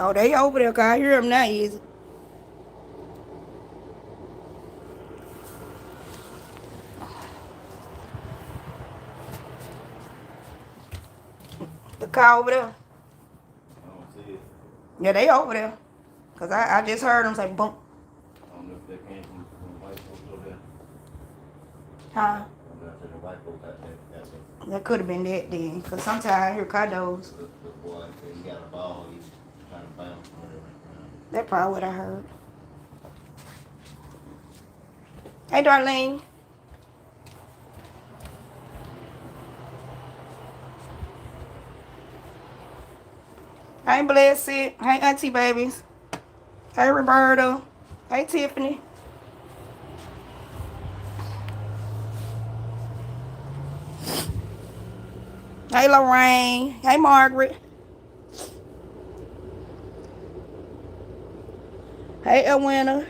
Oh, they over there, 'cause I hear them now, is the car over there. I don't see it. Yeah, they over there. Cause I just heard them say boom. I don't know if that came from the white folks over there. Huh? I'm not sure the white folks got that That could have been that then. Cause sometimes I hear condos. the boy said he got a ball, he's trying to bounce whatever. That's probably what I heard. Hey, Darlene. Hey, Blessed. Hey, Auntie Babies. Hey, Roberta. Hey, Tiffany. Hey, Lorraine. Hey, Margaret. Hey, Edwina.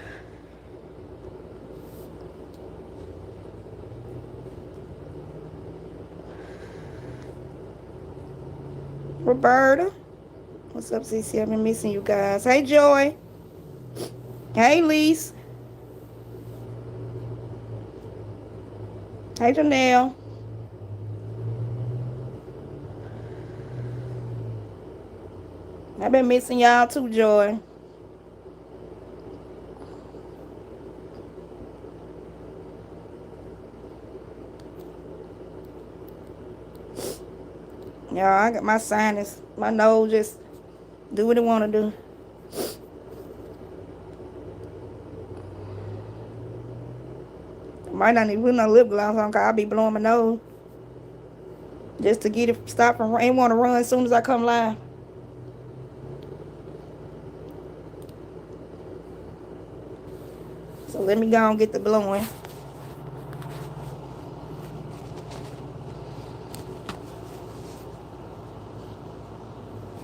Roberta. What's up, CC? I've been missing you guys. Hey, Joy. Hey, Lise. Hey, Janelle. I've been missing y'all too, Joy. Y'all, I got my sinus. My nose just do what it want to do. Might not even put no lip gloss on, 'cause I'll be blowing my nose. Just to get it stop from ain't want to run as soon as I come live. So let me go and get the blowing.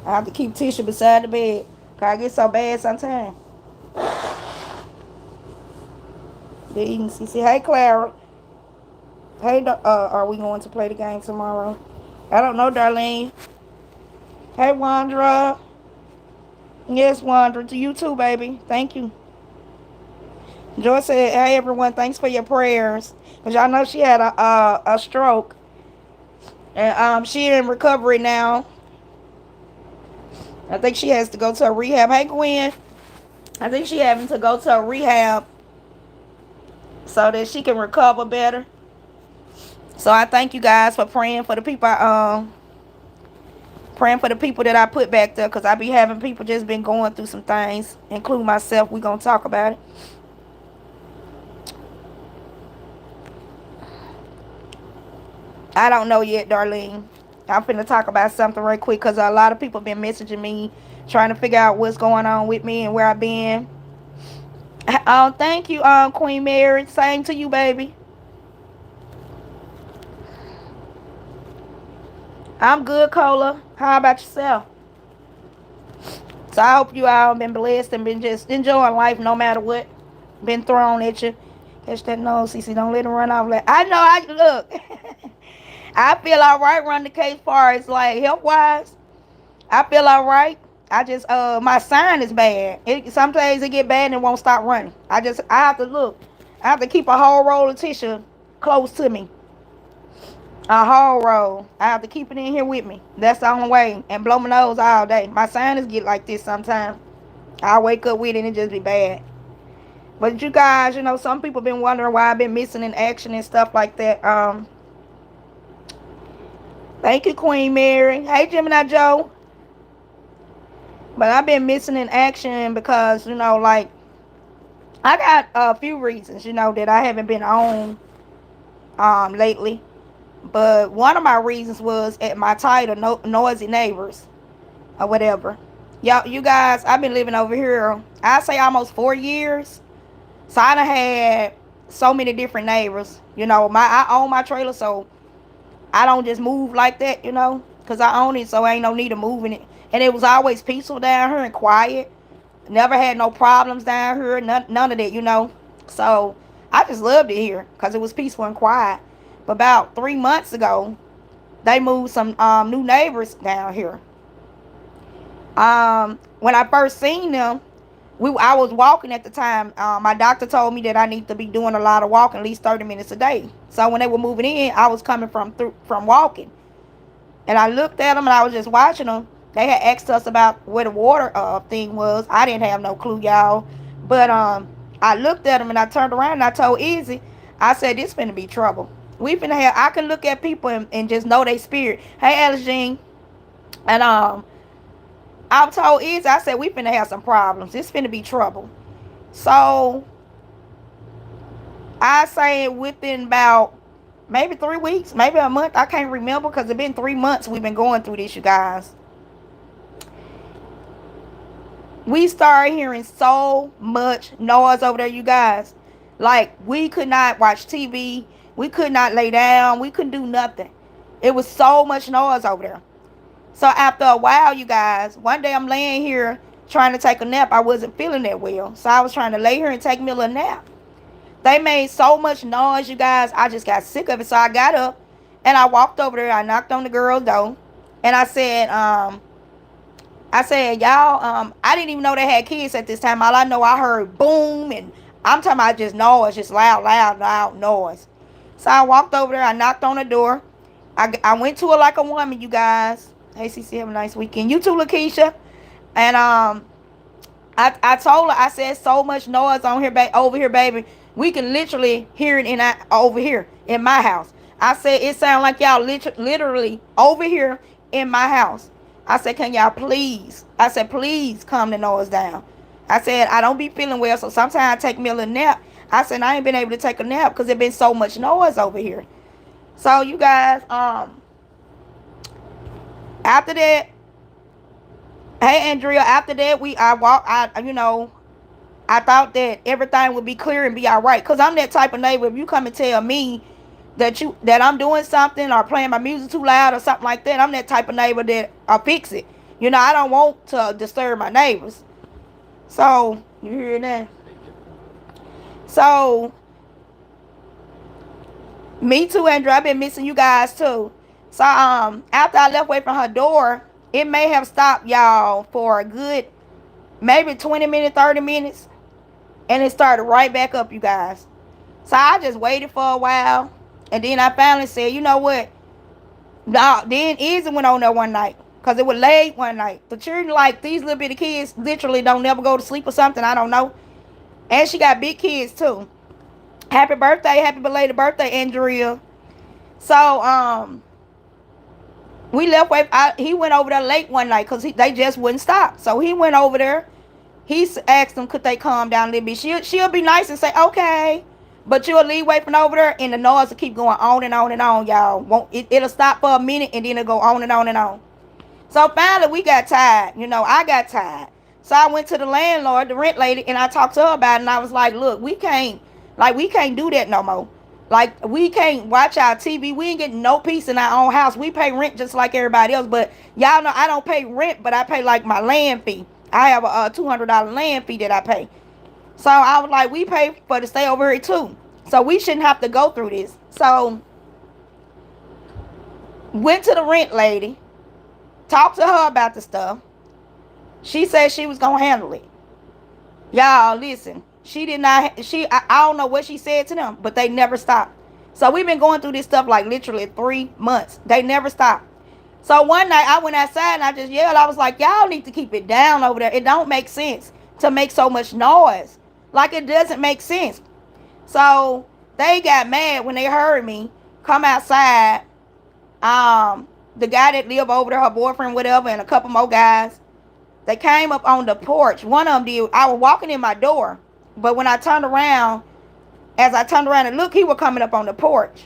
I have to keep tissue beside the bed, 'cause I get so bad sometimes. The eating CC. Hey, Clara. Hey, are we going to play the game tomorrow? I don't know, Darlene. Hey, Wandra. Yes, Wandra. To you too, baby. Thank you. Joy said, "Hey, everyone. Thanks for your prayers. Cause y'all know she had a stroke, and she in recovery now. I think she has to go to a rehab. Hey, Gwen. I think she having to go to a rehab so that she can recover better. So I thank you guys for praying for the people. Praying for the people that I put back there, because I be having people just been going through some things, including myself. We gonna talk about it. I don't know yet, Darlene. I'm finna talk about something right quick, because a lot of people been messaging me trying to figure out what's going on with me and where I've been. Thank you, Queen Mary. Same to you, baby. I'm good, Cola. How about yourself? So I hope you all been blessed and been just enjoying life no matter what been thrown at you. Catch that nose, CC. Don't let it run off. I know. I look. I feel all right running the case far as like health wise. I feel all right. I just my sign is bad. Some days it get bad and it won't stop running. I have to look. I have to keep a whole roll of tissue close to me. A whole roll. I have to keep it in here with me. That's the only way. And blow my nose all day. My sinus get like this sometimes. I wake up with it and it just be bad. But you guys, some people been wondering why I've been missing in action and stuff like that. Thank you, Queen Mary. Hey, Gemini Joe. But I've been missing in action because, like, I got a few reasons, that I haven't been on lately. But one of my reasons was at my title, Noisey Neighbors or whatever. Y'all, you guys, I've been living over here, I say almost 4 years. So I done had so many different neighbors. I own my trailer, so I don't just move like that, because I own it, so ain't no need of moving it. And it was always peaceful down here and quiet. Never had no problems down here, none of that. So I just loved it here because it was peaceful and quiet. But about 3 months ago, they moved some new neighbors down here. When I first seen them, I was walking at the time. My doctor told me that I need to be doing a lot of walking, at least 30 minutes a day. So when they were moving in, I was coming from walking, and I looked at them and I was just watching them. They had asked us about where the water thing was. I didn't have no clue, y'all. But I looked at them and I turned around and I told Izzy, I said, this finna be trouble. We finna have. I can look at people and just know they spirit. Hey, Alice Jean, and I told Izzy, I said, we finna have some problems. This finna be trouble. So I say within about maybe 3 weeks, maybe a month. I can't remember because it's been 3 months we've been going through this, you guys. We started hearing so much noise over there, you guys. Like, we could not watch TV. We could not lay down. We couldn't do nothing. It was so much noise over there. So after a while, you guys, one day I'm laying here trying to take a nap. I wasn't feeling that well. So I was trying to lay here and take me a little nap. They made so much noise, you guys. I just got sick of it. So I got up and I walked over there. I knocked on the girl's door. And I said, y'all, I didn't even know they had kids at this time. All I know, I heard boom, and I'm talking about just noise, just loud, loud, loud noise. So I walked over there. I knocked on the door. I went to her like a woman, you guys. Hey, CC, have a nice weekend. You too, Lakeisha. And I told her, I said, so much noise on here, over here, baby. We can literally hear it over here in my house. I said, it sounds like y'all literally over here in my house. I said, can y'all please? I said, please calm the noise down. I said, I don't be feeling well, so sometimes I take me a little nap. I said, I ain't been able to take a nap because there been so much noise over here. So you guys, after that, hey Andrea, after that I thought that everything would be clear and be all right. Cause I'm that type of neighbor. If you come and tell me that I'm doing something or playing my music too loud or something like that, I'm that type of neighbor that I'll fix it. I don't want to disturb my neighbors. So you hear that? So me too, Andrew. I've been missing you guys too. So after I left away from her door, it may have stopped y'all for a good maybe 20 minutes, 30 minutes. And it started right back up, you guys. So I just waited for a while. And then I finally said, you know what? No, then Izzy went on there one night. Because it was late one night. The children, like these little bitty kids, literally don't never go to sleep or something. I don't know. And she got big kids too. Happy birthday, happy belated birthday, Andrea. So, we left. He went over there late one night because they just wouldn't stop. So he went over there. He asked them, could they calm down a little bit? She'll be nice and say, okay. But you'll leave away from over there, and the noise will keep going on and on and on, y'all. It'll stop for a minute, and then it'll go on and on and on. So finally, we got tired. I got tired. So I went to the landlord, the rent lady, and I talked to her about it, and I was like, look, we can't do that no more. Like, we can't watch our TV. We ain't getting no peace in our own house. We pay rent just like everybody else. But y'all know I don't pay rent, but I pay like my land fee. I have a $200 land fee that I pay. So I was like, we pay for to stay over here too. So we shouldn't have to go through this. So went to the rent lady, talked to her about the stuff. She said she was gonna handle it. Y'all listen. She did not. I don't know what she said to them, but they never stopped. So we've been going through this stuff like literally 3 months. They never stopped. So one night I went outside and I just yelled. I was like, y'all need to keep it down over there. It don't make sense to make so much noise. Like, it doesn't make sense. So they got mad when they heard me come outside. The guy that lived over there, her boyfriend, whatever, and a couple more guys, they came up on the porch. One of them did. I was walking in my door, but when I turned around, as I turned around and looked, he was coming up on the porch.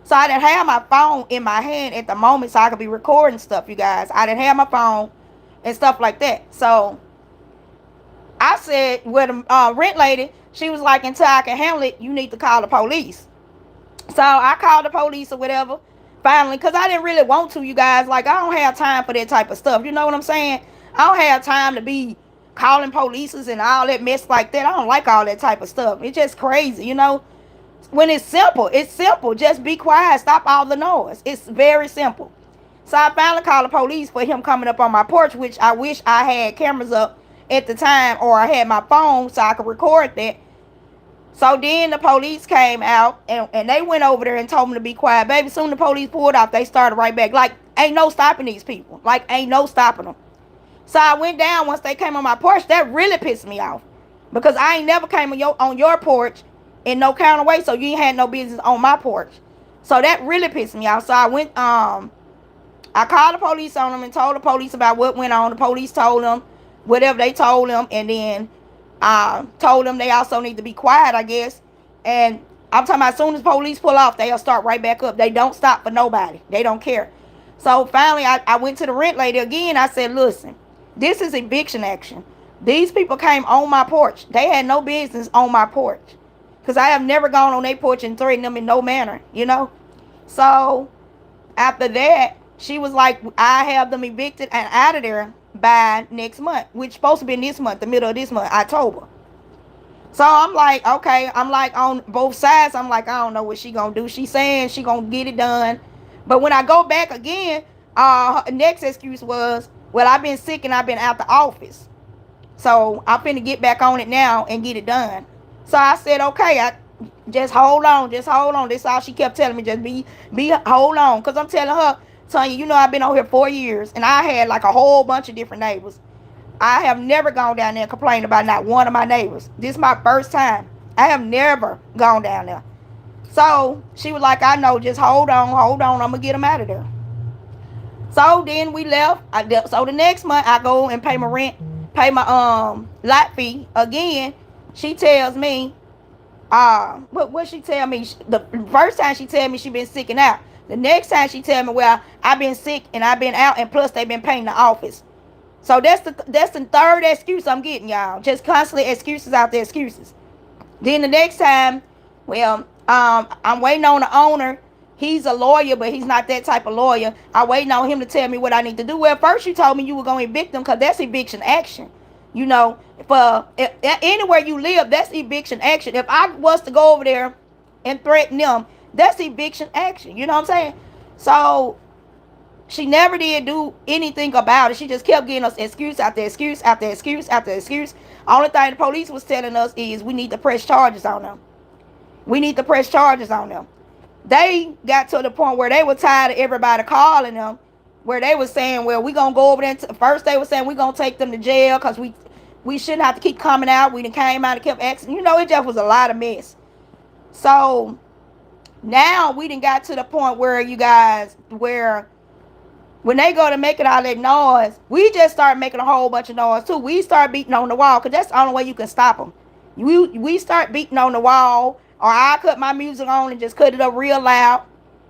So I didn't have my phone in my hand at the moment so I could be recording stuff, you guys. I didn't have my phone and stuff like that. So I said, with the rent lady, she was like, until I can handle it, you need to call the police. So I called the police or whatever, finally, because I didn't really want to, you guys. Like, I don't have time for that type of stuff. You know what I'm saying? I don't have time to be calling polices and all that mess like that. I don't like all that type of stuff. It's just crazy. When it's simple, it's simple. Just be quiet. Stop all the noise. It's very simple. So I finally called the police for him coming up on my porch, which I wish I had cameras up at the time, or I had my phone so I could record that. So then the police came out, and they went over there and told me to be quiet. Baby, soon the police pulled off, they started right back. Like, ain't no stopping these people. Like, ain't no stopping them. So I went down once they came on my porch. That really pissed me off. Because I ain't never came on your porch in no kind of way. So you ain't had no business on my porch. So that really pissed me off. So I called the police on them and told the police about what went on. The police told them whatever they told them, and then told them they also need to be quiet, I guess. And I'm talking about as soon as police pull off, they'll start right back up. They don't stop for nobody. They don't care. So finally, I went to the rent lady again. I said, listen, this is eviction action. These people came on my porch. They had no business on my porch. Because I have never gone on their porch and threatened them in no manner, you know? So after that, she was like, I have them evicted and out of there by next month, which supposed to be this month, the middle of this month, October. So I'm like, okay, I'm like on both sides. I'm like, I don't know what she gonna do. She saying she gonna get it done. But when I go back again, her next excuse was, well, I've been sick and I've been out the office. So I'm finna get back on it now and get it done. So I said, okay, just hold on, just hold on. That's all she kept telling me. Just hold on. Cause I'm telling her, Tanya, you know I've been on here 4 years and I had like a whole bunch of different neighbors. I have never gone down there and complained about not one of my neighbors. This is my first time. I have never gone down there. So she was like, I know, just hold on, hold on. I'm gonna get them out of there. So then we left. So the next month I go and pay my rent, pay my lot fee again. She tells me, what she tell me? The first time she tell me she been sick and out. The next time she tell me, well, I've been sick and I've been out, and plus they been paying the office. So that's the third excuse I'm getting, y'all. Just constantly excuses out there, excuses. Then the next time, well, I'm waiting on the owner. He's a lawyer, but he's not that type of lawyer. I'm waiting on him to tell me what I need to do. Well, first you told me you were going to evict them because that's eviction action. You know, for anywhere you live, that's eviction action. If I was to go over there and threaten them, that's eviction action. You know what I'm saying? So she never did do anything about it. She just kept getting us excuse after excuse after excuse after excuse. Only thing the police was telling us is we need to press charges on them. We need to press charges on them. They got to the point where they were tired of everybody calling them, where they were saying, well, we going to go over there. First they were saying we going to take them to jail because we shouldn't have to keep coming out. We done came out and kept asking. You know, it just was a lot of mess. So now we done got to the point where you guys, where when they go to making all that noise, we just start making a whole bunch of noise too. We start beating on the wall because that's the only way you can stop them. We start beating on the wall, or I cut my music on and just cut it up real loud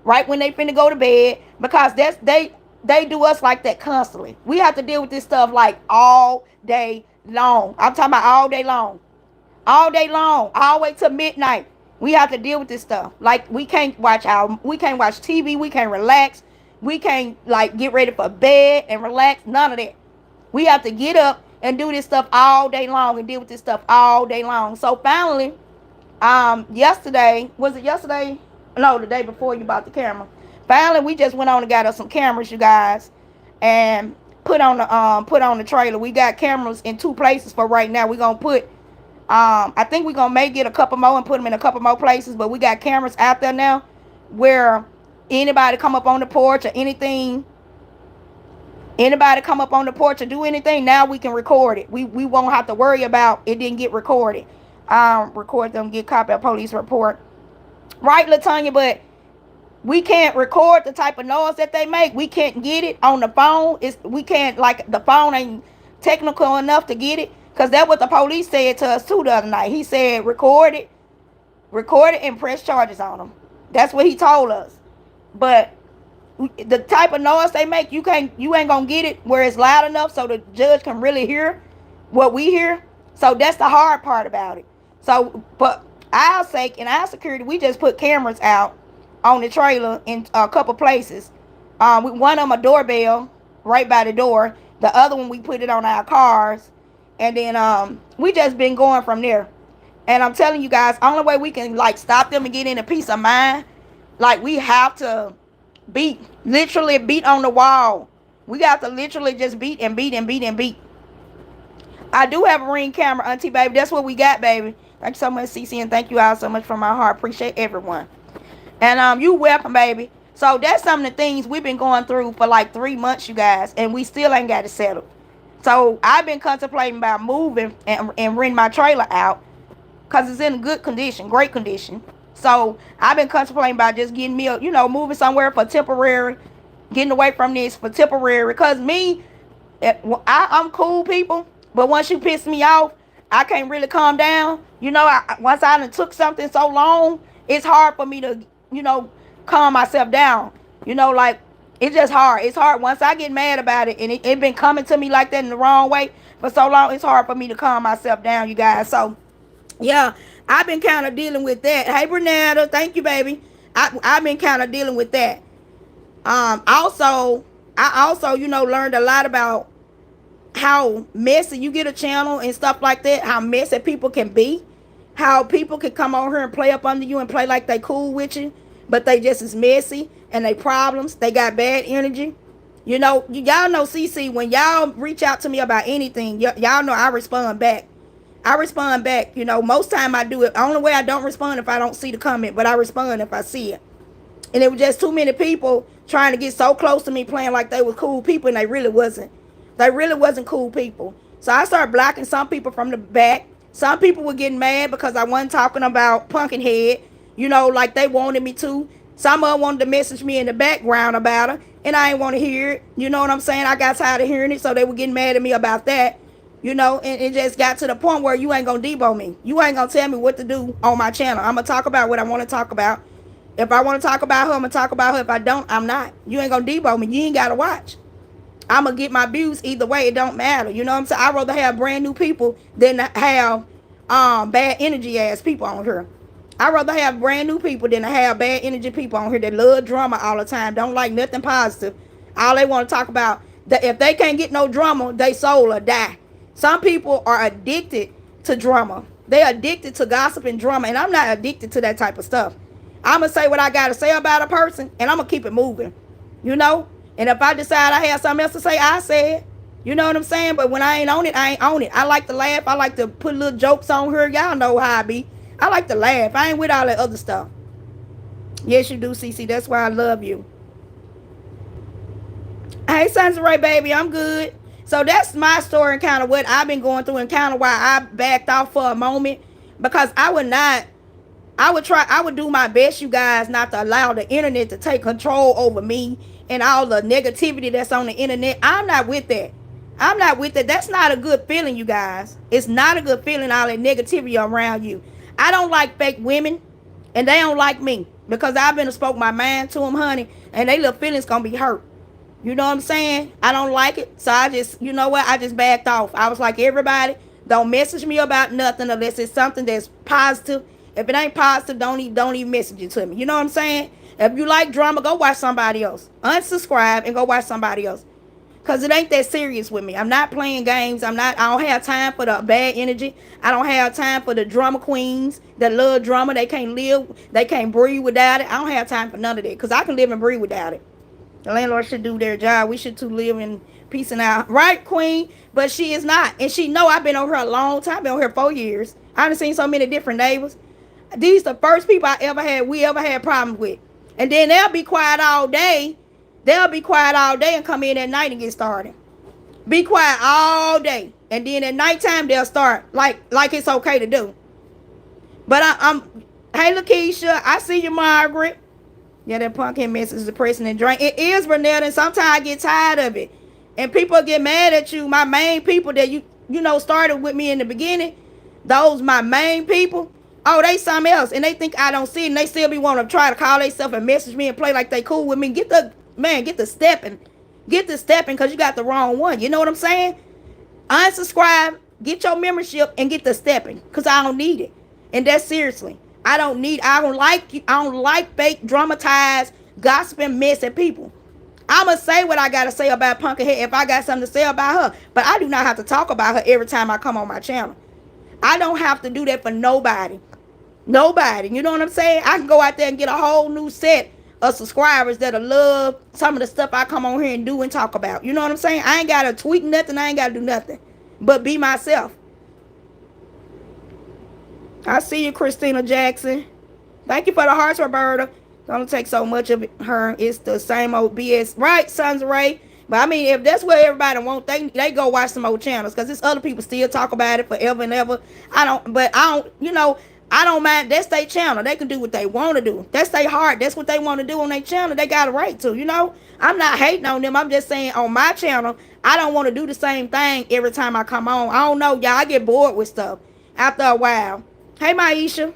right when they finna go to bed, because they do us like that constantly. We have to deal with this stuff like all day long. I'm talking about all day long. All day long, all the way to midnight. We have to deal with this stuff. Like we can't watch TV, we can't relax. We can't like get ready for bed and relax. None of that. We have to get up and do this stuff all day long and deal with this stuff all day long. So finally, yesterday, was it yesterday? No, the day before you bought the camera. Finally, we just went on and got us some cameras, you guys, and put on the trailer. We got cameras in two places for right now. We're gonna put I think we're gonna make it a couple more and put them in a couple more places, but we got cameras out there now where anybody come up on the porch or anybody come up on the porch or do anything, now we can record it. We won't have to worry about it didn't get recorded. Record them, get copy of police report. Right, Latanya, but we can't record the type of noise that they make. We can't get it on the phone. We can't, like, the phone ain't technical enough to get it. Because that's what the police said to us too the other night. He said record it and press charges on them. That's what he told us. But the type of noise they make, you ain't gonna get it where it's loud enough so the judge can really hear what we hear. So that's the hard part about it. So, but our sake and our security, we just put cameras out on the trailer in a couple places. One of them a doorbell right by the door. The other one we put it on our cars, and then we just been going from there. And I'm telling you guys, only way we can like stop them and get in a peace of mind, like we have to Beat. Literally beat on the wall. We got to literally just beat and beat and beat and beat. I do have a ring camera, Auntie Baby. That's what we got, baby. Thank you so much, CC, and thank you all so much from my heart. Appreciate everyone. And you welcome, baby. So that's some of the things we've been going through for like 3 months, you guys, and we still ain't got it settled. So I've been contemplating about moving and renting my trailer out because it's in good condition, great condition. So I've been contemplating about just getting me, moving somewhere for temporary, getting away from this for temporary. Because me, I'm cool people, but once you piss me off, I can't really calm down. Once I done took something so long, it's hard for me to, calm myself down. Like, it's just hard. It's hard once I get mad about it, and it been coming to me like that in the wrong way for so long. It's hard for me to calm myself down, you guys. So yeah, I've been kind of dealing with that. Hey, Bernetta, thank you, baby. I've been kind of dealing with that. Also, I also, learned a lot about how messy you get a channel and stuff like that. How messy people can be. How people can come over here and play up under you and play like they cool with you, but they just as messy and they problems. They got bad energy. Y'all know CC. When y'all reach out to me about anything, y'all know I respond back. I respond back. Most time I do it. The only way I don't respond if I don't see the comment, but I respond if I see it. And it was just too many people trying to get so close to me playing like they was cool people, and they really wasn't. They really wasn't cool people. So I started blocking some people from the back. Some people were getting mad because I wasn't talking about Pumpkinhead, like they wanted me to. Some of them wanted to message me in the background about her, and I ain't want to hear it. You know what I'm saying? I got tired of hearing it, so they were getting mad at me about that. And it just got to the point where you ain't gonna debo me. You ain't gonna tell me what to do on my channel. I'm gonna talk about what I want to talk about. If I want to talk about her, I'm gonna talk about her. If I don't, I'm not. You ain't gonna debo me. You ain't gotta watch. I'm gonna get my views either way. It don't matter. You know what I'm saying? I'd rather have brand new people than have bad energy ass people on here. I'd rather have brand new people than to have bad energy people on here that love drama all the time. Don't like nothing positive. All they want to talk about, that if they can't get no drama, they soul will die. Some people are addicted to drama. They're addicted to gossip and drama, and I'm not addicted to that type of stuff. I'm going to say what I got to say about a person, and I'm going to keep it moving. You know? And if I decide I have something else to say, I say it. You know what I'm saying? But when I ain't on it, I ain't on it. I like to laugh. I like to put little jokes on her. Y'all know how I be. I like to laugh. I ain't with all that other stuff. Yes, you do, CC. That's why I love you. Hey, Sunray, baby. I'm good. So that's my story and kind of what I've been going through and kind of why I backed off for a moment. Because I would do my best, you guys, not to allow the internet to take control over me and all the negativity that's on the internet. I'm not with that. I'm not with that. That's not a good feeling, you guys. It's not a good feeling, all that negativity around you. I don't like fake women, and they don't like me because I've been spoke my mind to them, honey, and they little feelings gonna be hurt. You know what I'm saying? I don't like it, so I just, you know what? I just backed off. I was like, everybody, don't message me about nothing unless it's something that's positive. If it ain't positive, don't even message it to me. You know what I'm saying? If you like drama, go watch somebody else. Unsubscribe and go watch somebody else. Cause it ain't that serious with me. I'm not playing games. I don't have time for the bad energy. I don't have time for the drama queens that love drama. They can't live, they can't breathe without it. I don't have time for none of that. Cause I can live and breathe without it. The landlord should do their job. We should too live in peace and out. Right, Queen? But she is not. And she know I've been over here a long time. I've been over here 4 years. I've seen so many different neighbors. These the first people we ever had problems with. And then they'll be quiet all day. They'll be quiet all day and come in at night and get started. Be quiet all day. And then at nighttime they'll start like it's okay to do. But I'm hey Lakeisha, I see you, Margaret. Yeah, that pumpkin mess is depressing and drain. It is, Bernetta, and sometimes I get tired of it. And people get mad at you. My main people that you started with me in the beginning, those my main people, oh, they something else. And they think I don't see it, and they still be wanting to try to call themselves and message me and play like they cool with me. Get the stepping. Get the stepping because you got the wrong one. You know what I'm saying? Unsubscribe, get your membership, and get the stepping because I don't need it. And that's seriously. I don't like fake, dramatized, gossiping, messy people. I'ma say what I gotta say about Pumpkinhead if I got something to say about her. But I do not have to talk about her every time I come on my channel. I don't have to do that for nobody. Nobody. You know what I'm saying? I can go out there and get a whole new set of subscribers that'll love some of the stuff I come on here and do and talk about. You know what I'm saying? I ain't gotta tweet nothing, I ain't gotta do nothing. But be myself. I see you, Christina Jackson. Thank you for the hearts, Roberta. Don't take so much of her. It's the same old BS, right, Sons Ray? But I mean, if that's what everybody want, they go watch some old channels because there's other people still talk about it forever and ever. I don't, I don't mind. That's their channel. They can do what they want to do. That's their heart. That's what they want to do on their channel. They got a right to. I'm not hating on them. I'm just saying on my channel, I don't want to do the same thing every time I come on. I don't know, y'all. I get bored with stuff after a while. Hey, Maisha.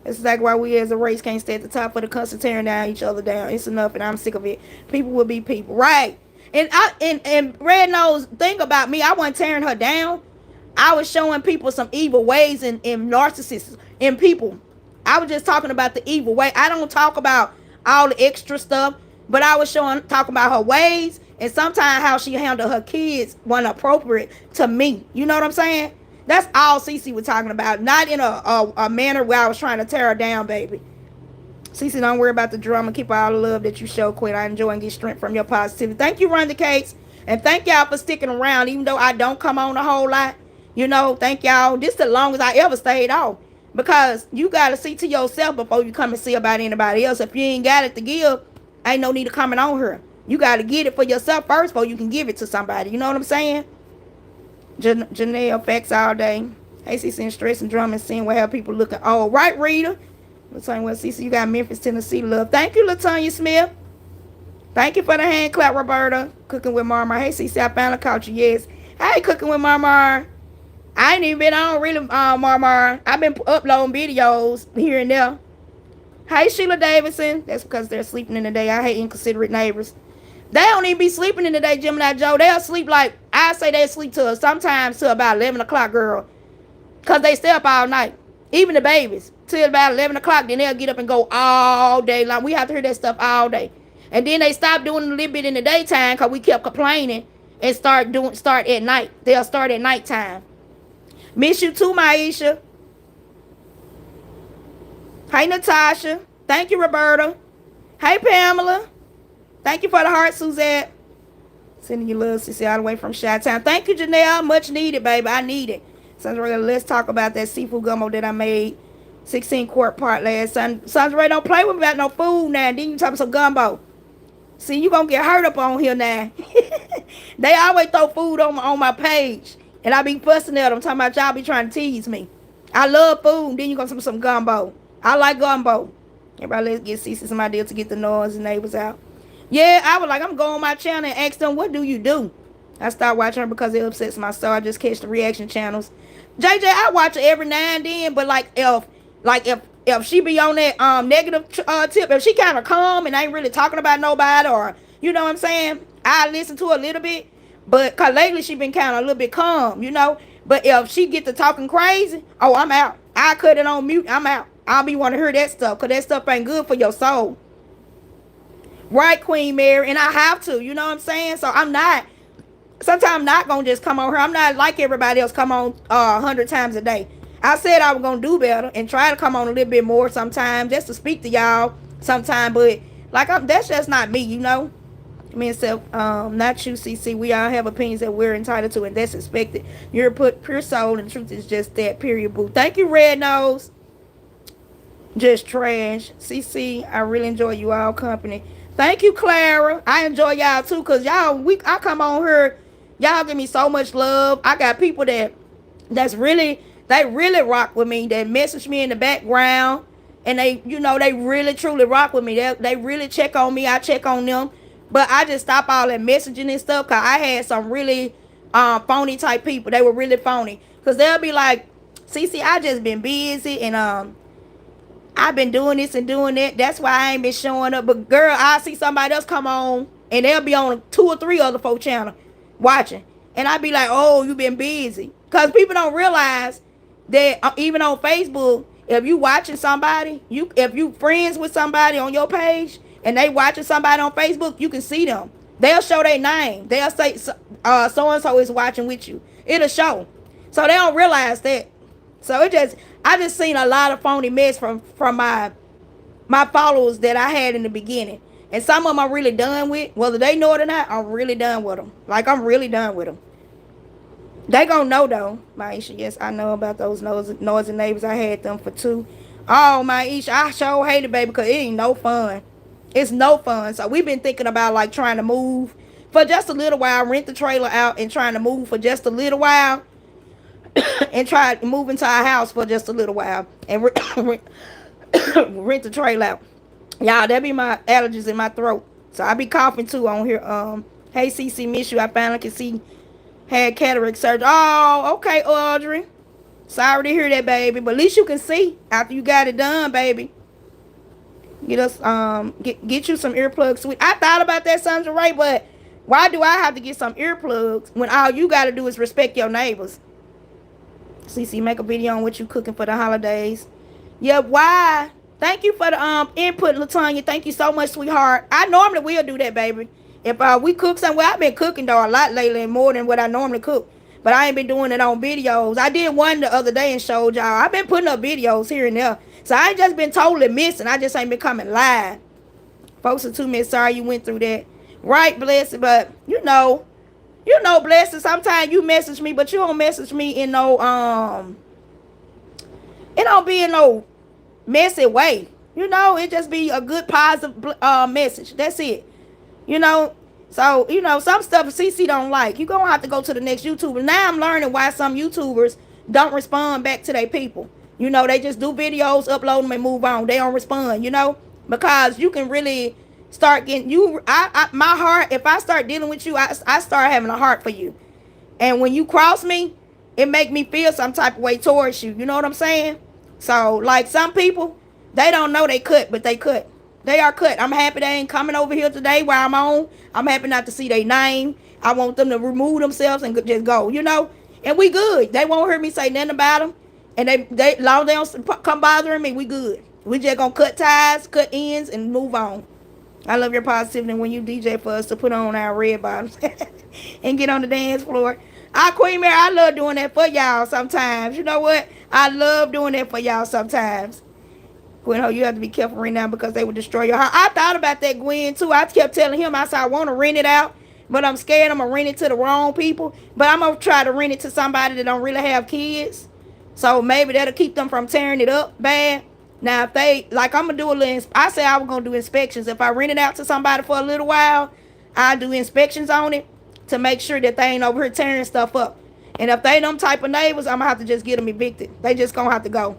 It's exactly why we as a race can't stay at the top of the country tearing down each other down. It's enough, and I'm sick of it. People will be people, right? And Red Nose, think about me. I wasn't tearing her down. I was showing people some evil ways in narcissists in people. I was just talking about the evil way. I don't talk about all the extra stuff, but I was talking about her ways and sometimes how she handled her kids wasn't appropriate to me. You know what I'm saying? That's all Cece was talking about. Not in a manner where I was trying to tear her down, baby. Cece, don't worry about the drama. Keep all the love that you show, Quinn. I enjoy and get strength from your positivity. Thank you, Run the Cakes. And thank y'all for sticking around, even though I don't come on a whole lot. Thank y'all. This is the longest I ever stayed off. Because you got to see to yourself before you come and see about anybody else. If you ain't got it to give, ain't no need to coming on here. You got to get it for yourself first before you can give it to somebody. You know what I'm saying? Janelle, facts all day. Hey, CC, and stress and drama and seeing what have people looking. Oh, right, Rita. Latanya, well, CC, you got Memphis, Tennessee love. Thank you, Latanya Smith. Thank you for the hand clap, Roberta. Cooking with Marmar. Hey, CC, I finally caught you. Yes. Hey, Cooking with Marmar. I ain't even been on really, Marmar. I've been uploading videos here and there. Hey, Sheila Davidson. That's because they're sleeping in the day. I hate inconsiderate neighbors. They don't even be sleeping in the day, Gemini Joe. They'll sleep like, I say they sleep till sometimes till about 11 o'clock, girl. Because they stay up all night. Even the babies. Till about 11 o'clock, then they'll get up and go all day long. We have to hear that stuff all day. And then they stop doing a little bit in the daytime because we kept complaining and start at night. They'll start at nighttime. Miss you too, Maisha. Hey, Natasha. Thank you, Roberta. Hey, Pamela. Thank you for the heart, Suzette. Sending you love, Sissy, all the way from Chi-Town. Thank you, Janelle. Much needed, baby. I need it. Sandra, let's talk about that seafood gumbo that I made. 16-quart part last Sunday. Sandra, don't play with me about no food now. Then you talking some gumbo. See, you gonna get hurt up on here now. They always throw food on my page. And I be fussing at them, talking about y'all be trying to tease me. I love food. Then you gonna see some gumbo. I like gumbo. Everybody, let's get Cece some idea to get the Noisey Neighbors out. Yeah, I was like, I'm going on my channel and ask them, what do you do? I stopped watching her because it upsets my soul. I just catch the reaction channels. JJ, I watch her every now and then, but if she be on that negative tip, if she kind of calm and ain't really talking about nobody, or you know what I'm saying, I listen to her a little bit. But cause lately she been kind of a little bit calm, But if she get to talking crazy, oh, I'm out. I cut it on mute. I'm out. I'll be want to hear that stuff, cause that stuff ain't good for your soul. Right, Queen Mary, and I have to, you know what I'm saying? So I'm not. Sometimes I'm not gonna just come on here. I'm not like everybody else come on 100 times a day. I said I was gonna do better and try to come on a little bit more sometimes, just to speak to y'all sometime. But that's just not me. Me and self, not you, CC. We all have opinions that we're entitled to, and that's expected. You're pure soul, and the truth is just that. Period. Boo. Thank you, Red Nose. Just trash, CC. I really enjoy you all company. Thank you, Clara. I enjoy y'all too, cause I come on here. Y'all give me so much love. I got people they really rock with me. That message me in the background, and they really truly rock with me. They really check on me. I check on them. But I just stop all that messaging and stuff, because I had some really phony type people. They were really phony. Because they'll be like, CC, I just been busy, and I've been doing this and doing that. That's why I ain't been showing up. But girl, I see somebody else come on, and they'll be on 2 or 3 other folk channel watching. And I be like, oh, you been busy. Because people don't realize that even on Facebook, if you watching somebody, if you friends with somebody on your page, and they watching somebody on Facebook, you can see them. They'll show their name. They'll say so-and-so is watching with you. It'll show. So they don't realize that. So I just seen a lot of phony mess from my my followers that I had in the beginning. And some of them I'm really done with. Whether they know it or not, I'm really done with them. Like, I'm really done with them. They gonna know though, Maisha. Yes, I know about those noisy neighbors. I had them for two. Oh, Maisha, I sure hate it, baby, because it ain't no fun. It's no fun. So we've been thinking about like trying to move for just a little while, rent the trailer out, and trying to move for just a little while, and try to move into our house for just a little while, and rent the trailer out. Y'all, that be my allergies in my throat. So I be coughing too on here. Hey CC, miss you. I finally can see. Had cataract surgery. Oh, okay, Audrey. Sorry to hear that, baby. But at least you can see after you got it done, baby. Get you some earplugs. Sweet. I thought about that, Sandra Ray, but why do I have to get some earplugs when all you gotta do is respect your neighbors? CC, make a video on what you cooking for the holidays. Yeah, why? Thank you for the input, Latanya. Thank you so much, sweetheart. I normally will do that, baby. If we cook somewhere, I've been cooking though a lot lately, more than what I normally cook. But I ain't been doing it on videos. I did one the other day and showed y'all. I've been putting up videos here and there. So I ain't just been totally missing. I just ain't been coming live. Folks are too many. Sorry you went through that. Right, blessed. But blessed. Sometimes you message me, but you don't message me in no it don't be in no messy way. It just be a good positive message. That's it. You know, so some stuff CC don't like. You gonna have to go to the next YouTuber. Now I'm learning why some YouTubers don't respond back to their people. They just do videos, upload them, and move on. They don't respond. Because you can really start getting you. My heart. If I start dealing with you, I start having a heart for you. And when you cross me, it make me feel some type of way towards you. You know what I'm saying? So, like some people, they don't know they cut, but they cut. They are cut. I'm happy they ain't coming over here today while I'm on. I'm happy not to see their name. I want them to remove themselves and just go. And we good. They won't hear me say nothing about them. And they long they don't come bothering me, we good. We just gonna cut ties, cut ends, and move on. I love your positivity when you DJ for us to put on our red bottoms and get on the dance floor. Queen Mary, I love doing that for y'all sometimes. You know what? I love doing that for y'all sometimes. Gwen, you have to be careful right now because they will destroy your heart. I thought about that, Gwen, too. I kept telling him, I said, I want to rent it out, but I'm scared I'm going to rent it to the wrong people. But I'm going to try to rent it to somebody that don't really have kids. So maybe that'll keep them from tearing it up bad. Now, if they, like, I'm going to do a little, I said I was going to do inspections. If I rent it out to somebody for a little while, I'll do inspections on it to make sure that they ain't over here tearing stuff up. And if they them type of neighbors, I'm going to have to just get them evicted. They just going to have to go.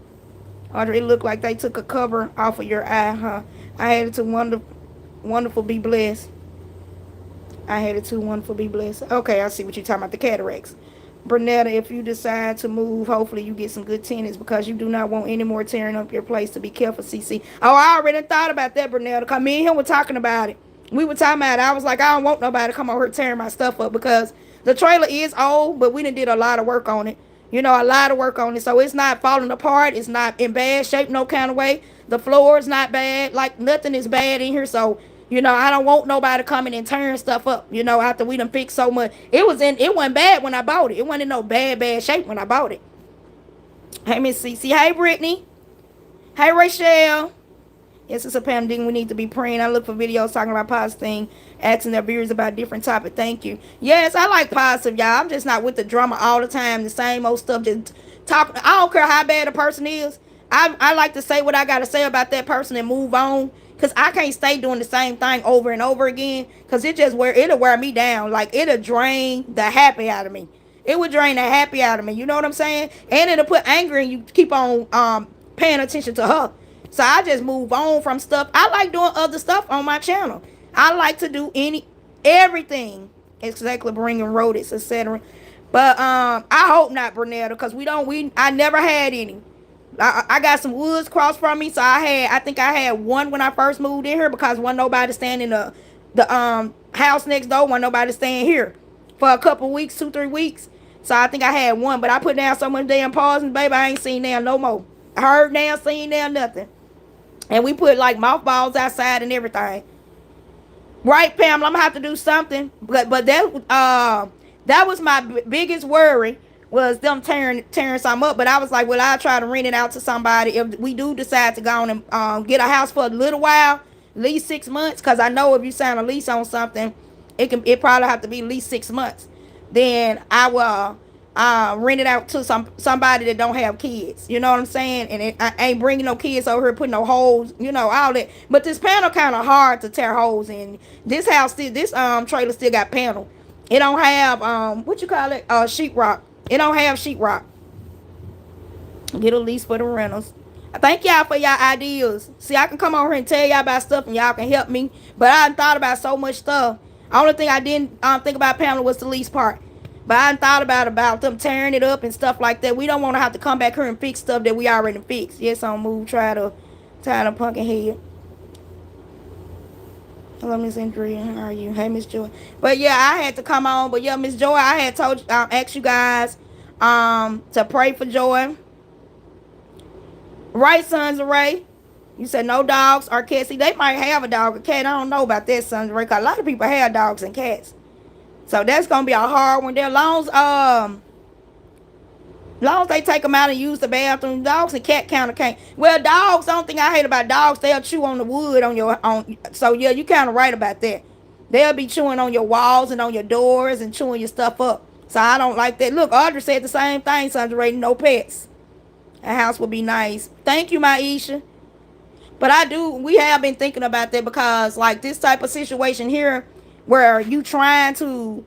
Audrey, it looked like they took a cover off of your eye, huh? I had it to wonderful be blessed. I had it to wonderful be blessed. Okay, I see what you're talking about, the cataracts. Bernetta, if you decide to move, hopefully you get some good tenants because you do not want any more tearing up your place. To be careful, CC. Oh, I already thought about that, Bernetta, because me and him were talking about it. We were talking about it. I was like, I don't want nobody to come over here tearing my stuff up because the trailer is old, but we done did a lot of work on it. A lot of work on it. So it's not falling apart. It's not in bad shape, no kind of way. The floor is not bad. Like, nothing is bad in here. So, I don't want nobody coming and tearing stuff up, after we done fixed so much. It wasn't bad when I bought it. It wasn't in no bad shape when I bought it. Hey, Miss Cece. Hey, Brittany. Hey, Rachel. Yes, it's a pandemic. We need to be praying. I look for videos talking about positive things, asking their viewers about different topics. Thank you. Yes, I like positive, y'all. I'm just not with the drama all the time. The same old stuff. Just talking. I don't care how bad a person is. I like to say what I got to say about that person and move on. Because I can't stay doing the same thing over and over again. Because it'll wear me down. Like, it'll drain the happy out of me. It would drain the happy out of me. You know what I'm saying? And it'll put anger in you. Keep on paying attention to her. So I just move on from stuff. I like doing other stuff on my channel. I like to do everything. Exactly, bringing rodents, etc. But I hope not, Bernetta, because I never had any. I got some woods crossed from me, so I think I had one when I first moved in here because wasn't nobody staying in the house next door. Wasn't nobody staying here for a couple weeks, 2-3 weeks. So I think I had one, but I put down so much damn pause, and baby, I ain't seen now no more. I heard now, seen now, nothing. And we put like mothballs outside and everything. Right, Pamela? I'm gonna have to do something. But that was my biggest worry was them tearing something up. But I was like, well, I'll try to rent it out to somebody if we do decide to go on and get a house for a little while, at least 6 months. Because I know if you sign a lease on something, it probably have to be at least 6 months. Then I will rent it out to somebody that don't have kids. You know what I'm saying? And I ain't bringing no kids over here, putting no holes, all that. But this panel kind of hard to tear holes in. This house still, this trailer still got panel. It don't have what you call it, sheetrock. It don't have sheetrock. Get a lease for the rentals. I thank y'all for y'all ideas. See, I can come over here and tell y'all about stuff and y'all can help me. But I thought about so much stuff. The only thing I didn't think about, Pamela, was the lease part. But I thought about them tearing it up and stuff like that. We don't want to have to come back here and fix stuff that we already fixed. Yes, on move. Try to pumpkin head. Hello, Miss Andrea. How are you? Hey, Miss Joy. But yeah, I had to come on. But yeah, Miss Joy, I had asked you guys to pray for Joy. Right, Sons of Ray? You said no dogs or cats. See, they might have a dog or cat. I don't know about that, Sons of Ray, because a lot of people have dogs and cats. So that's gonna be a hard one. There, long as they take them out and use the bathroom. Dogs and cat counter can't. Well, dogs. The only thing I hate about dogs, they'll chew on the wood on your on. So yeah, you kind of right about that. They'll be chewing on your walls and on your doors and chewing your stuff up. So I don't like that. Look, Audrey said the same thing. Sons of Ray, no pets. A house would be nice. Thank you, Maisha. But we have been thinking about that because like this type of situation here where you trying to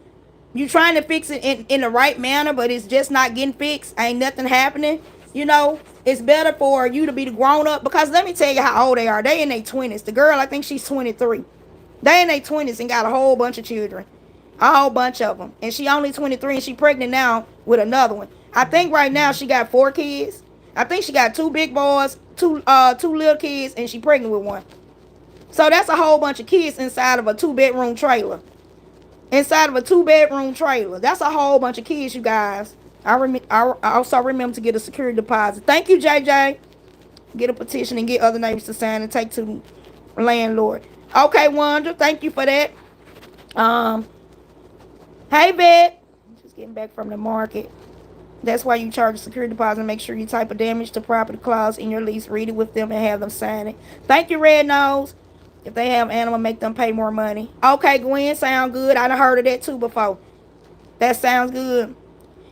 fix it in the right manner, but it's just not getting fixed. Ain't nothing happening. It's better for you to be the grown up because let me tell you how old they are. They in their 20s. The girl, I think she's 23. They in their 20s and got a whole bunch of children. A whole bunch of them. And she only 23 and she pregnant now with another one. I think right now she got 4 kids. I think she got 2 big boys, two little kids, and she pregnant with one. So that's a whole bunch of kids inside of a 2-bedroom trailer. Inside of a 2-bedroom trailer. That's a whole bunch of kids, you guys. I also remember to get a security deposit. Thank you, JJ. Get a petition and get other neighbors to sign and take to the landlord. Okay, Wanda. Thank you for that. Hey, Bet. Just getting back from the market. That's why you charge a security deposit. Make sure you type a damage to property clause in your lease. Read it with them and have them sign it. Thank you, Red Nose. If they have animal, make them pay more money. Okay, Gwen, sound good. I done heard of that too before. That sounds good.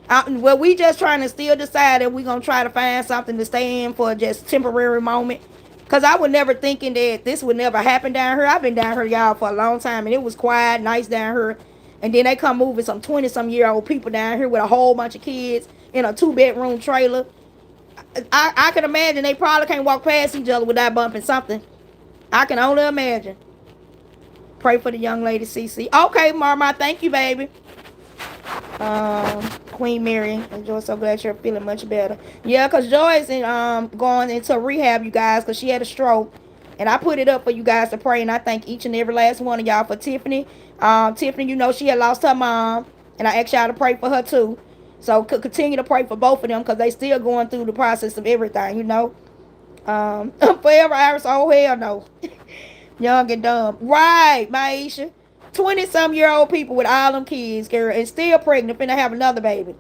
Well, we just trying to still decide that we're going to try to find something to stay in for just temporary moment. Because I was never thinking that this would never happen down here. I've been down here, y'all, for a long time. And it was quiet, nice down here. And then they come moving some 20-some-year-old people down here with a whole bunch of kids in a 2-bedroom trailer. I can imagine they probably can't walk past each other without bumping something. I can only imagine. Pray for the young lady, CC. Okay, Mama, thank you, baby. Queen Mary and Joy, so glad you're feeling much better. Yeah, because Joy is going into rehab, you guys, because she had a stroke. And I put it up for you guys to pray. And I thank each and every last one of y'all for Tiffany. Tiffany, she had lost her mom. And I asked y'all to pray for her too. So continue to pray for both of them because they still going through the process of everything, Forever Iris, oh hell no. Young and dumb. Right, Maisha. 20-some-year-old people with all them kids, girl, and still pregnant, finna have another baby.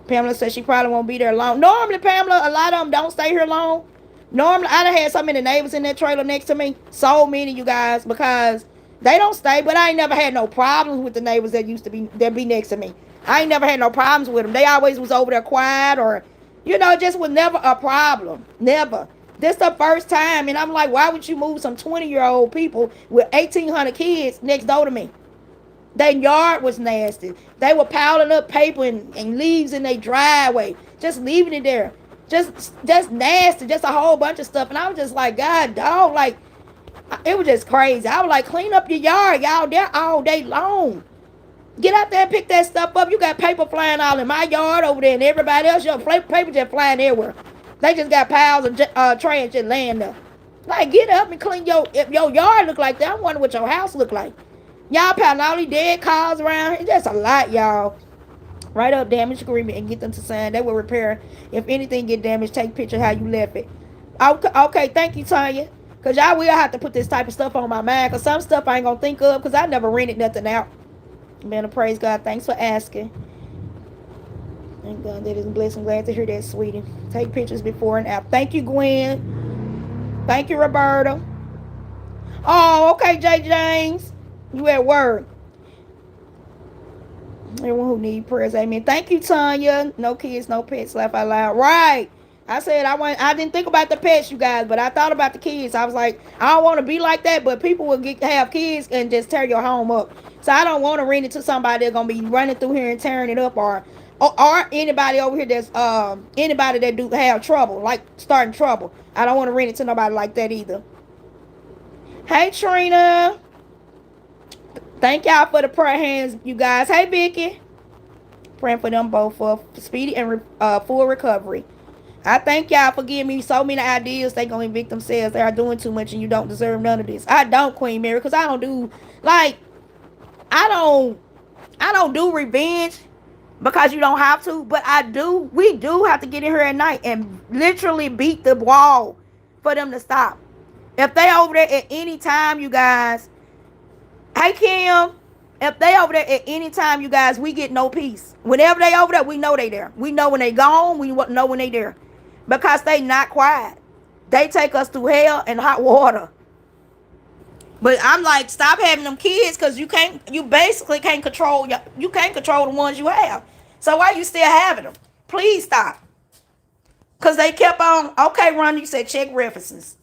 Pamela says she probably won't be there long. Normally, Pamela, a lot of them don't stay here long. Normally, I done had so many neighbors in that trailer next to me. So many, you guys, because they don't stay. But I ain't never had no problems with the neighbors that be next to me. I ain't never had no problems with them. They always was over there quiet or, just was never a problem. Never. This the first time, and I'm like, why would you move some 20-year-old people with 1,800 kids next door to me? Their yard was nasty. They were piling up paper and leaves in their driveway, just leaving it there. Just nasty, just a whole bunch of stuff. And I was just like, God, dog, like, it was just crazy. I was like, clean up your yard, y'all there all day long. Get out there and pick that stuff up. You got paper flying all in my yard over there and everybody else. Your paper just flying everywhere. They just got piles of trash just laying there. Like, get up and clean if your yard look like that. I wonder what your house look like. Y'all piling all these dead cars around here. That's a lot, y'all. Write up damage agreement and get them to sign. They will repair. If anything get damaged, take picture how you left it. Okay, thank you, Tanya. Because y'all will have to put this type of stuff on my mind. Because some stuff I ain't going to think of. Because I never rented nothing out. Man, praise God. Thanks for asking. Thank God that is a blessing. Glad to hear that, sweetie. Take pictures before and after. Thank you, Gwen. Thank you, Roberta. Oh, okay, J. James. You at work. Everyone who need prayers, amen. Thank you, Tanya. No kids, no pets, laugh out loud. Right. I said I didn't think about the pets, you guys, but I thought about the kids. I was like, I don't want to be like that, but people will have kids and just tear your home up. So I don't want to rent it to somebody that's gonna be running through here and tearing it up, or anybody over here that's anybody that do have trouble, like starting trouble. I don't want to rent it to nobody like that either. Hey Trina. Thank y'all for the prayer hands, you guys. Hey Vicky. Praying for them both for speedy and full recovery. I thank y'all for giving me so many ideas. They gonna evict themselves. They are doing too much, and you don't deserve none of this. I don't, Queen Mary, because I don't do like I don't I don't do revenge because you don't have to, but I do. We do have to get in here at night and literally beat the wall for them to stop. If they over there at any time, you guys. Hey Kim, if they over there at any time, you guys, we get no peace. Whenever they over there, we know they there. We know when they gone. We know when they there, because they not quiet. They take us through hell and hot water. But I'm like, stop having them kids, because you can't. You basically can't control. You can't control the ones you have. So why you still having them? Please stop. Because they kept on. Okay, Ron, you said check references.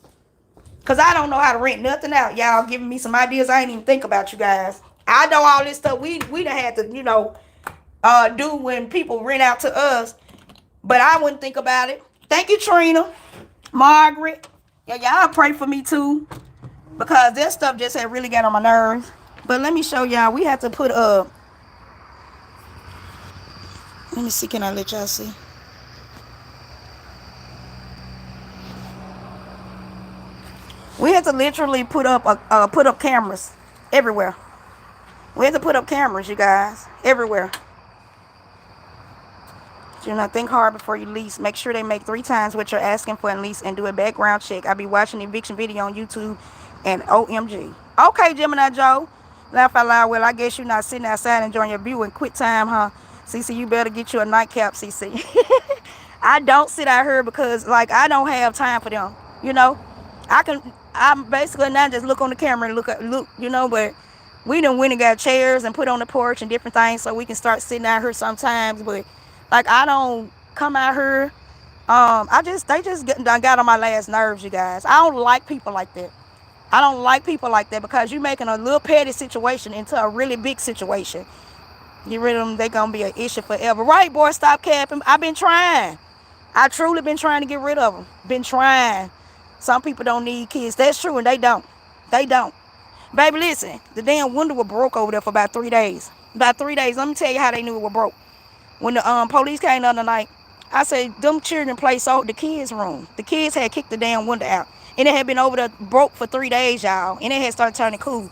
Because I don't know how to rent nothing out. Y'all giving me some ideas I ain't even think about, you guys. I know all this stuff we done had to, do when people rent out to us. But I wouldn't think about it. Thank you, Trina. Margaret. Yeah, y'all pray for me too. Because this stuff just had really got on my nerves. But let me show y'all. We have to put up. Let me see. Can I let y'all see? We had to literally put up cameras everywhere. We had to put up cameras, you guys, everywhere. Do not think hard before you lease. Make sure they make 3 times what you're asking for in lease and do a background check. I'll be watching the eviction video on YouTube and OMG. Okay, Gemini Joe. Laugh out loud. Well, I guess you're not sitting outside enjoying your view and quit time, huh? CC, you better get you a nightcap, CC. I don't sit out here because, like, I don't have time for them. You know, I'm basically not just look on the camera and look, but we done went and got chairs and put on the porch and different things so we can start sitting out here sometimes. But like, I don't come out here. They just got on my last nerves, you guys. I don't like people like that. I don't like people like that, because you're making a little petty situation into a really big situation. Get rid of them, they gonna be an issue forever. Right, boy, stop capping. I've been trying. I truly been trying to get rid of them. Been trying. Some people don't need kids. That's true, and they don't. They don't. Baby, listen. The damn window was broke over there for about 3 days. About 3 days. Let me tell you how they knew it was broke. When the police came the other night, I said, them children play the kids' room. The kids had kicked the damn window out. And it had been over there broke for 3 days, y'all. And it had started turning cool.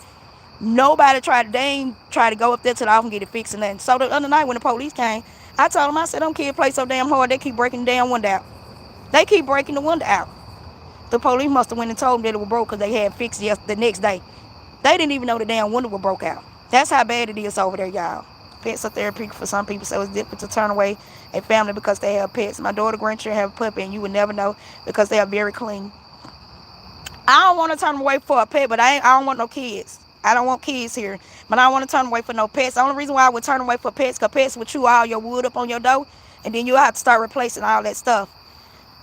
Nobody they ain't tried to go up there to the office and get it fixed and nothing. So the other night when the police came, I told them, I said, them kids play so damn hard, they keep breaking the damn window out. They keep breaking the window out. The police must have went and told them that it was broke because they had fixed it the next day. They didn't even know the damn window was broke out. That's how bad it is over there, y'all. Pets are therapeutic for some people, so it's difficult to turn away a family because they have pets. My daughter grandchildren have a puppy, and you would never know because they are very clean. I don't want to turn them away for a pet, but I don't want no kids. I don't want kids here, but I don't want to turn away for no pets. The only reason why I would turn away for pets, because pets would chew all your wood up on your door, and then you have to start replacing all that stuff.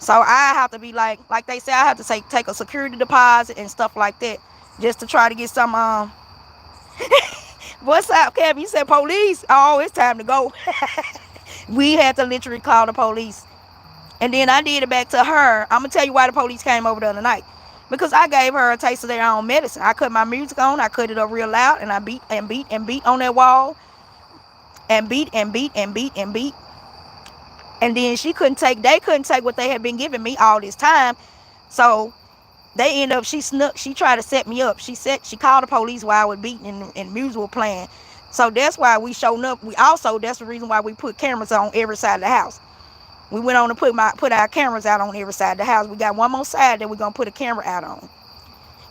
So I have to be like they say, I have to take a security deposit and stuff like that, just to try to get some. What's up, Kevin? You said police? Oh, it's time to go. We had to literally call the police, and then I did it back to her. I'm gonna tell you why the police came over the other night. Because I gave her a taste of their own medicine. I cut my music on, I cut it up real loud, and I beat and beat and beat on that wall. And beat and beat and beat and beat. And then they couldn't take what they had been giving me all this time. So they ended up, she tried to set me up. She called the police while I was beating and music was playing. So that's why we showed up. That's the reason why we put cameras on every side of the house. We went on to put our cameras out on every side of the house. We got one more side that we're going to put a camera out on.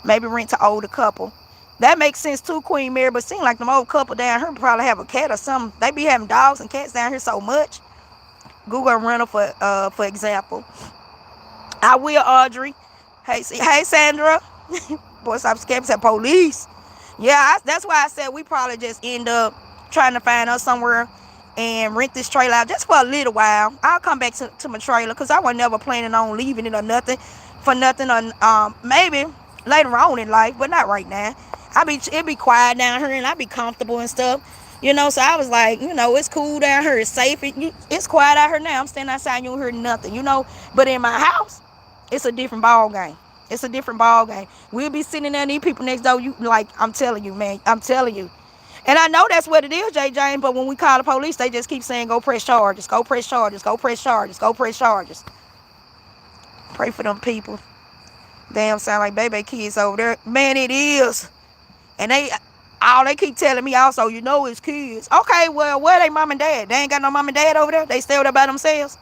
Maybe rent to older couple. That makes sense too, Queen Mary, but seem like them old couple down here probably have a cat or something. They be having dogs and cats down here so much. Google rental for example. I will, Audrey. Hey, Sandra. Boy, stop scamming. Said police. Yeah, that's why I said we probably just end up trying to find us somewhere and rent this trailer out just for a little while. I'll come back to my trailer because I was never planning on leaving it or nothing for nothing. Or maybe later on in life, but not right now. It be quiet down here and I be comfortable and stuff. So I was like, it's cool down here. It's safe. It's quiet out here now. I'm standing outside. You don't hear nothing. But in my house, it's a different ball game. It's a different ball game. We'll be sitting there and these people next door. I'm telling you, man. I'm telling you. And I know that's what it is, J. James. But when we call the police, they just keep saying, "Go press charges. Go press charges. Go press charges. Go press charges." Pray for them people. Damn, sound like baby kids over there. Man, it is. And they keep telling me also, it's kids. Okay, well, where they mom and dad? They ain't got no mom and dad over there. They stay over there by themselves.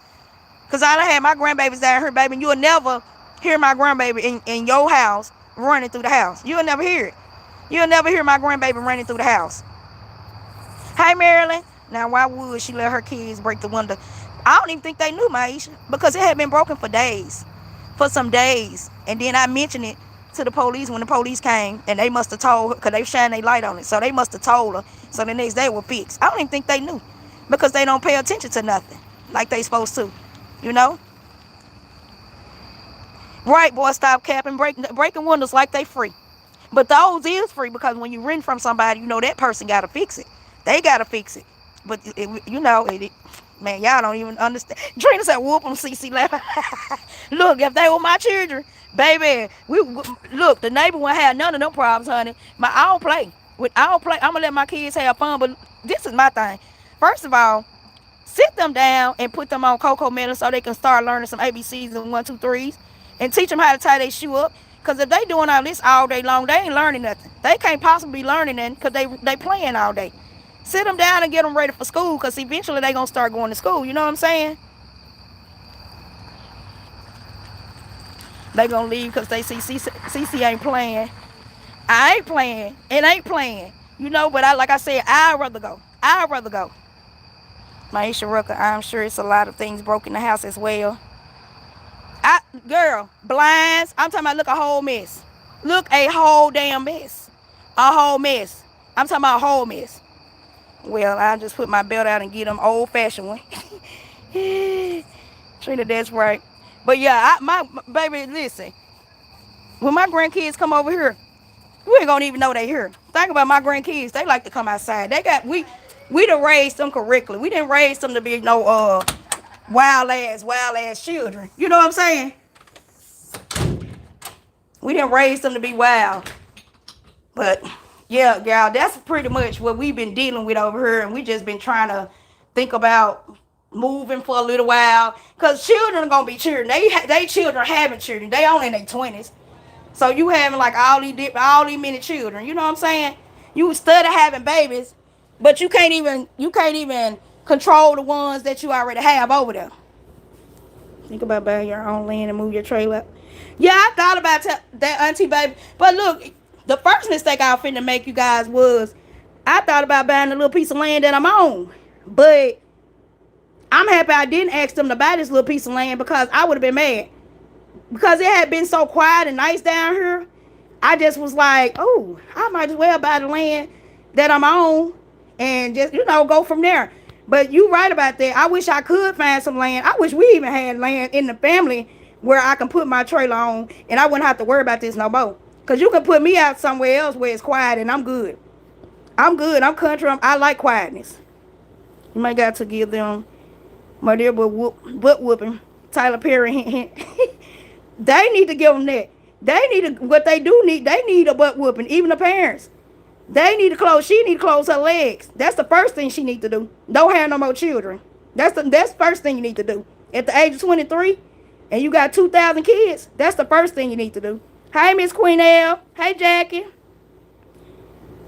Because I done had my grandbabies down here, baby, and you'll never hear my grandbaby in your house running through the house. You'll never hear it. You'll never hear my grandbaby running through the house. Hey, Marilyn. Now, why would she let her kids break the window? I don't even think they knew, Maisha, because it had been broken for days. For some days. And then I mentioned it to the police when the police came, and they must have told her, because they shined their light on it. So they must have told her. So the next day it was fixed. I don't even think they knew, because they don't pay attention to nothing like they supposed to. You know? Right, boy, stop capping, breaking windows like they free. But those is free because when you rent from somebody, that person got to fix it. They got to fix it. But, man, y'all don't even understand. Trina said, whoop them, CC. Look, if they were my children, baby, look, the neighbor wouldn't have none of them problems, honey. I don't play. I'm going to let my kids have fun, but this is my thing. First of all, sit them down and put them on cocoa melon so they can start learning some ABCs and 1, 2, 3s and teach them how to tie their shoe up. Because if they doing all this all day long, they ain't learning nothing. They can't possibly be learning nothing because they playing all day. Sit them down and get them ready for school because eventually they going to start going to school. You know what I'm saying? They going to leave because they see CC ain't playing. I ain't playing. It ain't playing. But like I said, I'd rather go. Maisha Rucker, I'm sure it's a lot of things broke in the house as well. Girl, blinds. I'm talking about look a whole mess. Look a whole damn mess. A whole mess. I'm talking about a whole mess. Well, I'll just put my belt out and get them old fashioned one. Trina, that's right. But yeah, my baby, listen. When my grandkids come over here, we ain't gonna even know they here. Think about my grandkids. They like to come outside. We done raised them correctly. We didn't raise them to be no wild ass children. You know what I'm saying? We didn't raise them to be wild. But yeah, y'all, that's pretty much what we've been dealing with over here, and we just been trying to think about moving for a little while. Cause children are gonna be children. They children having children. They only in their 20s. So you having like all these many children. You know what I'm saying? You study having babies, but you can't even control the ones that you already have over there. Think about buying your own land and move your trailer. Yeah, I thought about that, auntie baby. But look, the first mistake I was finna make, you guys, was I thought about buying a little piece of land that I'm on. But I'm happy I didn't ask them to buy this little piece of land because I would have been mad. Because it had been so quiet and nice down here, I just was like, oh, I might as well buy the land that I'm on and just, go from there. But you right about that. I wish I could find some land. I wish we even had land in the family where I can put my trailer on and I wouldn't have to worry about this no more. Because you can put me out somewhere else where it's quiet and I'm good. I'm country. I like quietness. You might got to give them my dear butt whooping. Tyler Perry, hint, hint. They need to give them that. They need a butt whooping. Even the parents. She need to close her legs. That's the first thing she need to do. Don't have no more children. That's the first thing you need to do. At the age of 23, and you got 2,000 kids, that's the first thing you need to do. Hey, Miss Queen L. Hey, Jackie.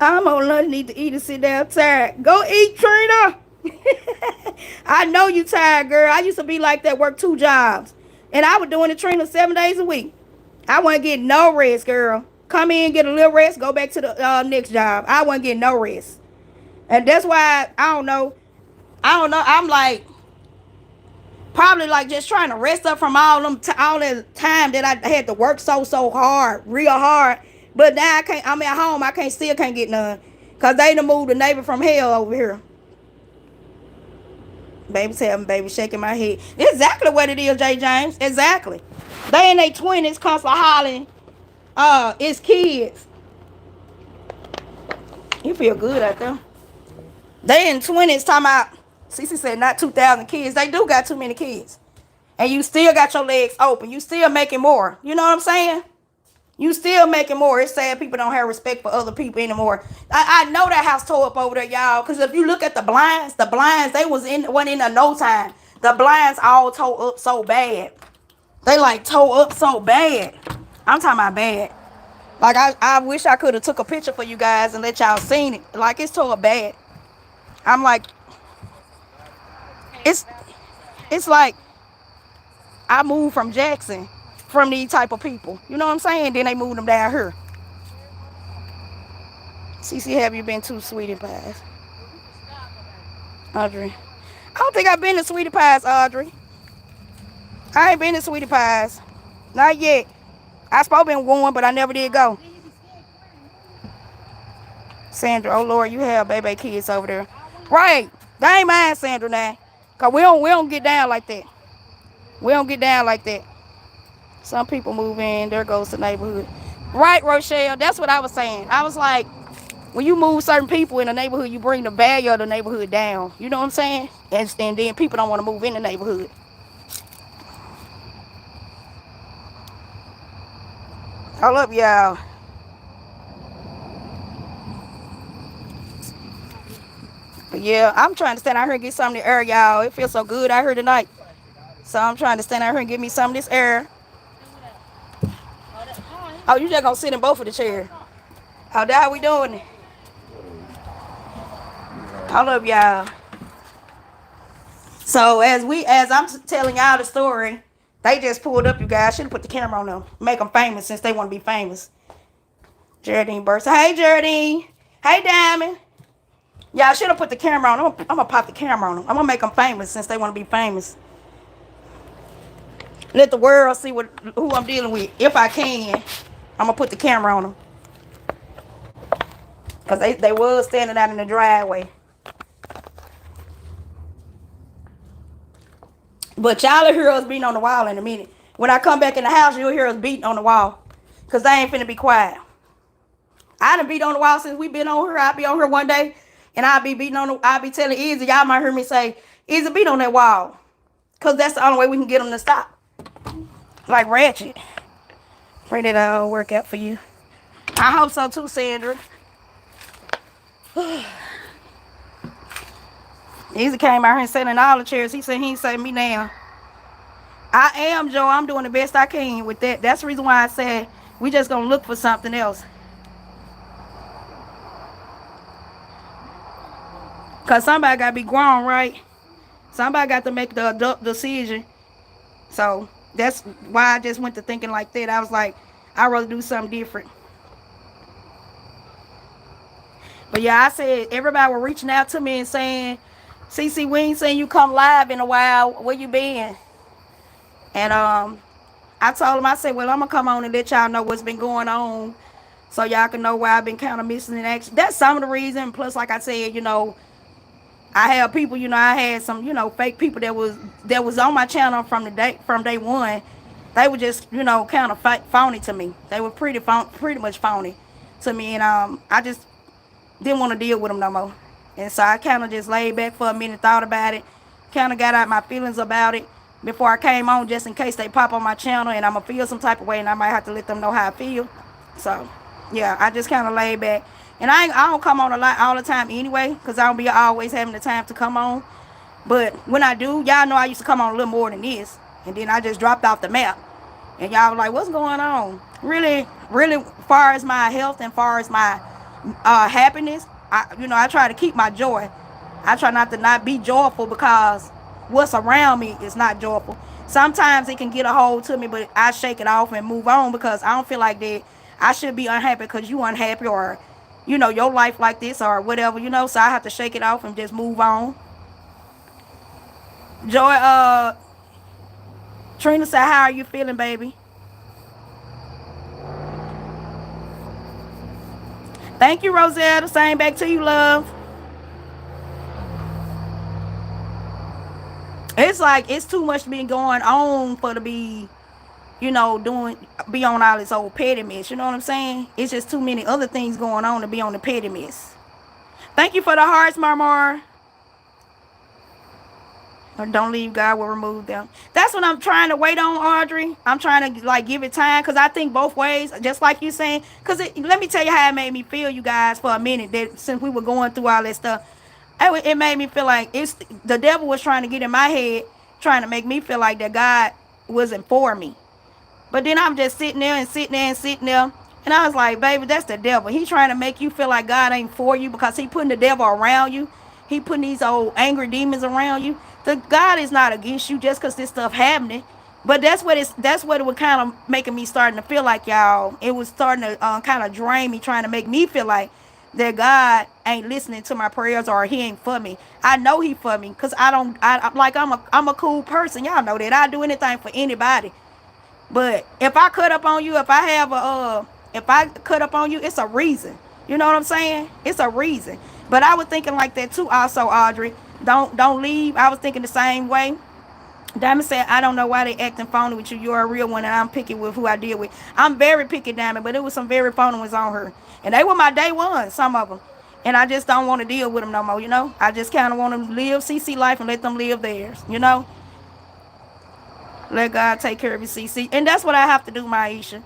I'm on lunch, need to eat and sit down tired. Go eat, Trina. I know you tired, girl. I used to be like that, work 2 jobs. And I was doing the Trina 7 days a week. I wasn't getting no rest, girl. Come in, get a little rest, go back to the next job. I wasn't getting no rest. And that's why, I don't know. I'm like, Probably like just trying to rest up from all them all that time that I had to work so hard, real hard. But now I can't. I'm at home. I can't get none, cause they done moved the neighbor from hell over here. Baby tell me, baby shaking my head. Exactly what it is, J James. Exactly. They in their 20s, constantly hollering. It's kids. You feel good out there. They in 20s talking about. Cece said not 2,000 kids. They do got too many kids. And you still got your legs open. You still making more. You know what I'm saying? You still making more. It's sad people don't have respect for other people anymore. I know that house tore up over there, y'all. Because if you look at the blinds, they wasn't in there no time. The blinds all tore up so bad. They like tore up so bad. I'm talking about bad. Like I wish I could have took a picture for you guys and let y'all seen it. Like it's tore up bad. I'm like, it's it's like I moved from Jackson from these type of people. You know what I'm saying? Then they moved them down here. CC, have you been to Sweetie Pies? Audrey. I don't think I've been to Sweetie Pies, Audrey. I ain't been to Sweetie Pies. Not yet. I supposed been one, but I never did go. Sandra, oh Lord, you have baby kids over there. Right. They ain't mine, Sandra, now. Cause we don't get down like that. We don't get down like that. Some people move in, there goes the neighborhood. Right, Rochelle. That's what I was saying. I was like, when you move certain people in the neighborhood, you bring the value of the neighborhood down. You know what I'm saying? And then people don't want to move in the neighborhood. Hold up, y'all. But yeah, I'm trying to stand out here and get some of the air, y'all. It feels so good out here tonight. So I'm trying to stand out here and get me some of this air. Oh, you just gonna sit in both of the chairs. Oh, that's how we doing it. Hold up, y'all. So as I'm telling y'all the story, they just pulled up, you guys. Should have put the camera on them. Make them famous since they want to be famous. Geraldine Burst. Hey, Geraldine. Hey, Diamond. Y'all should have put the camera on them. I'm going to pop the camera on them. I'm going to make them famous since they want to be famous. Let the world see who I'm dealing with. If I can, I'm going to put the camera on them. Because they was standing out in the driveway. But y'all will hear us beating on the wall in a minute. When I come back in the house, you'll hear us beating on the wall. Because they ain't finna be quiet. I done beat on the wall since we been on here. I'll be on here one day. And I'll be I'll be telling Izzy. Y'all might hear me say, Izzy, beat on that wall. Because that's the only way we can get them to stop. Like Ratchet. Pray that all work out for you. I hope so too, Sandra. Izzy came out here and sat in all the chairs. He said he ain't sat me down. I am, Joe. I'm doing the best I can with that. That's the reason why I said we just gonna look for something else. Cause somebody gotta be grown, right? Somebody got to make the adult decision. So that's why I just went to thinking like that. I was like, I'd rather do something different. But yeah, I said everybody were reaching out to me and saying, CC, we ain't seen you come live in a while. Where you been? And I told him, I said, well, I'm gonna come on and let y'all know what's been going on, so y'all can know why I've been kind of missing in action. That's some of the reason. Plus, like I said, I have people, I had some, fake people that was on my channel from day one. They were just, kind of phony to me. They were pretty much phony to me, and I just didn't want to deal with them no more. And so I kind of just laid back for a minute, thought about it, kind of got out my feelings about it before I came on, just in case they pop on my channel and I'm gonna feel some type of way, and I might have to let them know how I feel. So yeah, I just kind of laid back. And I don't come on a lot all the time anyway, because I don't be always having the time to come on. But when I do, y'all know I used to come on a little more than this. And then I just dropped off the map. And y'all were like, what's going on? Really, really, far as my health and far as my happiness, I try to keep my joy. I try not to not be joyful because what's around me is not joyful. Sometimes it can get a hold to me, but I shake it off and move on, because I don't feel like that I should be unhappy because you unhappy, or your life like this or whatever, so I have to shake it off and just move on. Joy, Trina said, how are you feeling, baby? Thank you, Rosetta. Same back to you, love. It's like it's too much been going on for to be, doing be on all this old petty mess. You know what I'm saying? It's just too many other things going on to be on the petty mess. Thank you for the hearts, Marmar. Or don't leave, God will remove them. That's what I'm trying to wait on, Audrey. I'm trying to like give it time because I think both ways, just like you saying. Because let me tell you how it made me feel, you guys, for a minute. That since we were going through all that stuff, it made me feel like it's the devil was trying to get in my head, trying to make me feel like that God wasn't for me. But then I'm just sitting there and sitting there and sitting there. And I was like, baby, that's the devil. He's trying to make you feel like God ain't for you because he putting the devil around you. He putting these old angry demons around you. The God is not against you just because this stuff happening. But that's what it was kind of making me starting to feel like, y'all. It was starting to kind of drain me, trying to make me feel like that God ain't listening to my prayers or he ain't for me. I know he for me because I'm a cool person. Y'all know that. I do anything for anybody. But if I cut up on you, if I cut up on you, it's a reason. You know what I'm saying? It's a reason. But I was thinking like that too also, Audrey. Don't leave. I was thinking the same way. Diamond said, I don't know why they acting phony with you. You're a real one and I'm picky with who I deal with. I'm very picky, Diamond, but it was some very phony ones on her. And they were my day ones, some of them. And I just don't want to deal with them no more, you know? I just kind of want to live CC life and let them live theirs, you know? Let God take care of you, CC. And that's what I have to do, Maisha.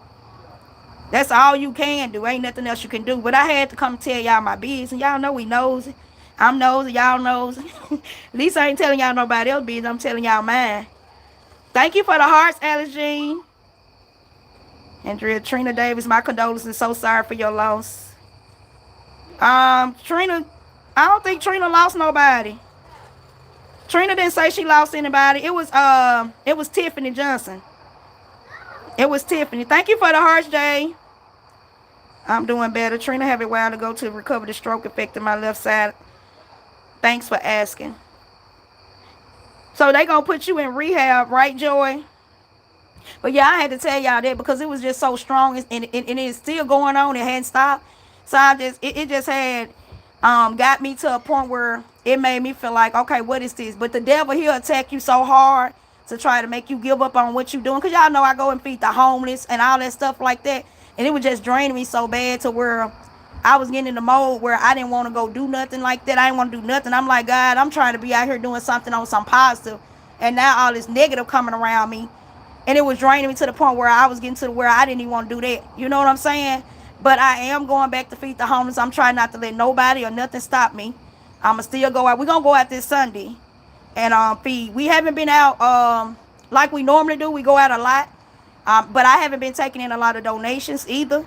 That's all you can do. Ain't nothing else you can do. But I had to come tell y'all my business. Y'all know we nosy. I'm nosy. Y'all nosy. At least I ain't telling y'all nobody else business. I'm telling y'all mine. Thank you for the hearts, Alice Jean. Andrea, Trina Davis, my condolences. So sorry for your loss. Trina, I don't think Trina lost nobody. Trina didn't say she lost anybody. It was Tiffany Johnson. It was Tiffany. Thank you for the hearts, Jay. I'm doing better. Trina have a while to go to recover the stroke affecting my left side. Thanks for asking. So they gonna put you in rehab, right, Joy? But yeah, I had to tell y'all that because it was just so strong and it's still going on. It hadn't stopped. So it just had got me to a point where it made me feel like, okay, what is this? But the devil, he'll attack you so hard to try to make you give up on what you're doing. Because y'all know I go and feed the homeless and all that stuff like that. And it was just draining me so bad to where I was getting in the mode where I didn't want to go do nothing like that. I didn't want to do nothing. I'm like, God, I'm trying to be out here doing something on some positive. And now all this negative coming around me. And it was draining me to the point where I was getting to where I didn't even want to do that. You know what I'm saying? But I am going back to feed the homeless. I'm trying not to let nobody or nothing stop me. I'ma still go out. We're gonna go out this Sunday and feed. We haven't been out like we normally do. We go out a lot. But I haven't been taking in a lot of donations either.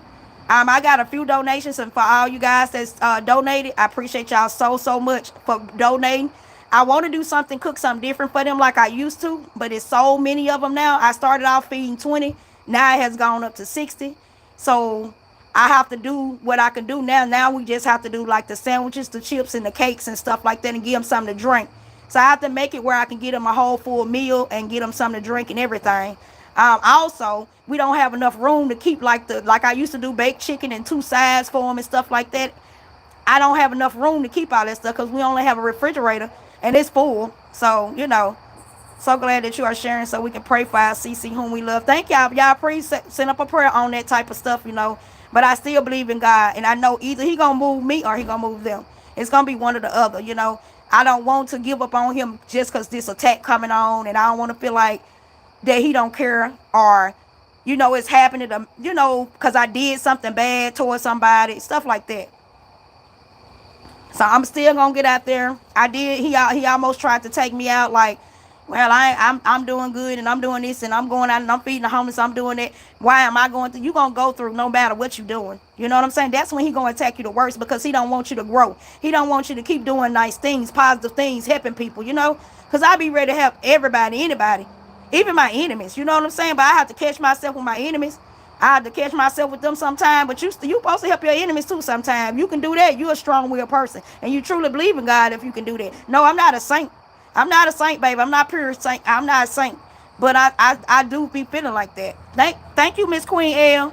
I got a few donations, and for all you guys that's donated, I appreciate y'all so much for donating. I want to do something, cook something different for them like I used to, but it's so many of them now. I started off feeding 20. Now it has gone up to 60. So I have to do what I can do now. Now we just have to do like the sandwiches, the chips, and the cakes and stuff like that and give them something to drink. So I have to make it where I can get them a whole full meal and get them something to drink and everything. Also, we don't have enough room to keep like I used to do baked chicken and 2 sides for them and stuff like that. I don't have enough room to keep all that stuff because we only have a refrigerator and it's full. So, so glad that you are sharing so we can pray for our CC whom we love. Thank y'all. Y'all please send up a prayer on that type of stuff, But I still believe in God. And I know either he going to move me or he going to move them. It's going to be one or the other, I don't want to give up on him just because this attack coming on. And I don't want to feel like that he don't care or, it's happening to, because I did something bad towards somebody. Stuff like that. So I'm still gonna get out there. I did. He almost tried to take me out. Like, well, I'm doing good and I'm doing this and I'm going out and I'm feeding the homeless. I'm doing it. Why am I going through? You gonna go through no matter what you're doing. You know what I'm saying? That's when he gonna attack you the worst because he don't want you to grow. He don't want you to keep doing nice things, positive things, helping people. Because I be ready to help everybody, anybody, even my enemies. You know what I'm saying? But I have to catch myself with my enemies. I have to catch myself with them sometime, but you supposed to help your enemies too sometime. You can do that. You're a strong-willed person, and you truly believe in God if you can do that. No, I'm not a saint. I'm not a saint, baby. I'm not pure saint. I'm not a saint. But I do be feeling like that. Thank you, Miss Queen L.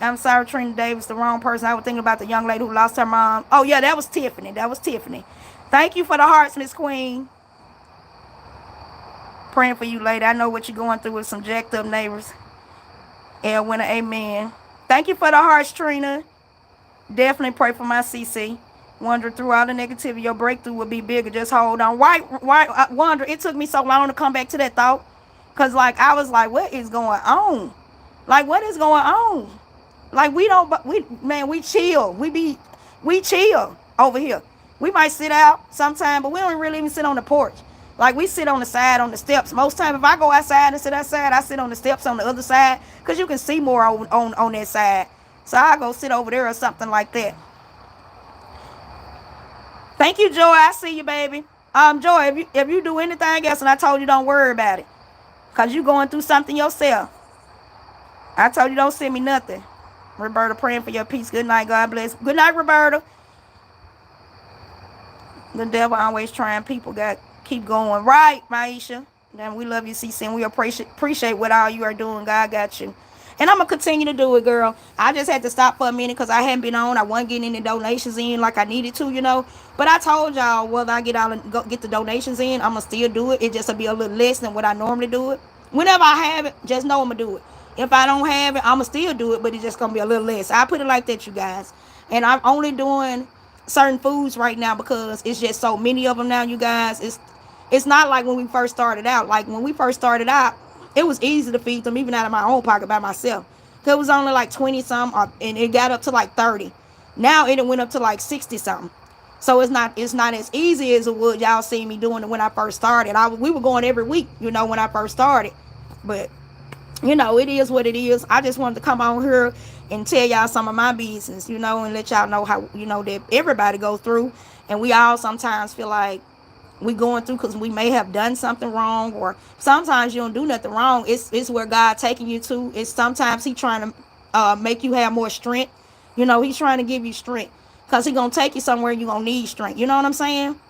I'm sorry, Trina Davis, the wrong person. I was thinking about the young lady who lost her mom. Oh yeah, that was Tiffany. That was Tiffany. Thank you for the hearts, Miss Queen. Praying for you, lady. I know what you're going through with some jacked up neighbors. And when amen. Thank you for the hearts, Trina. Definitely pray for my CC. Wonder through all the negativity, your breakthrough will be bigger. Just hold on. Wonder, it took me so long to come back to that thought. Because, like, I was like, what is going on? Like, what is going on? Like, we don't, man, we chill. We chill over here. We might sit out sometime, but we don't really even sit on the porch. Like, we sit on the side, on the steps. Most time, if I go outside and sit outside, I sit on the steps on the other side because you can see more on that side. So I go sit over there or something like that. Thank you, Joy. I see you, baby. Joy, if you do anything else and I told you don't worry about it, because you going through something yourself. I told you don't send me nothing. Roberta, praying for your peace. Good night. God bless. Good night, Roberta. The devil always trying people. Got keep going. Right, Maisha. Then we love you, CC, and we appreciate what all you are doing. God got you. And I'm going to continue to do it, girl. I just had to stop for a minute because I hadn't been on. I wasn't getting any donations in like I needed to. But I told y'all, whether I get the donations in, I'm going to still do it. It just will be a little less than what I normally do it. Whenever I have it, just know I'm going to do it. If I don't have it, I'm going to still do it, but it's just going to be a little less. I put it like that, you guys. And I'm only doing certain foods right now because it's just so many of them now, you guys. It's not like when we first started out. Like when we first started out, it was easy to feed them even out of my own pocket by myself. Cause it was only like 20 something, and it got up to like 30. Now it went up to like 60 something. So it's not as easy as it would y'all see me doing it when I first started. We were going every week, when I first started. But it is what it is. I just wanted to come on here and tell y'all some of my business, and let y'all know how, that everybody go through. And we all sometimes feel like we going through because we may have done something wrong, or sometimes you don't do nothing wrong. It's where God taking you to. It's sometimes he trying to make you have more strength. He's trying to give you strength because he gonna take you somewhere you gonna need strength. You know what I'm saying?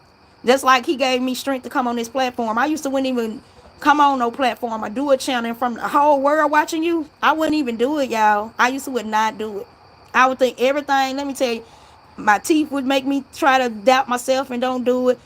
Just like he gave me strength to come on this platform. I used to wouldn't even come on no platform or do a channel from the whole world watching you. I wouldn't even do it, y'all. I used to would not do it. I would think everything. Let me tell you, my teeth would make me try to doubt myself and don't do it.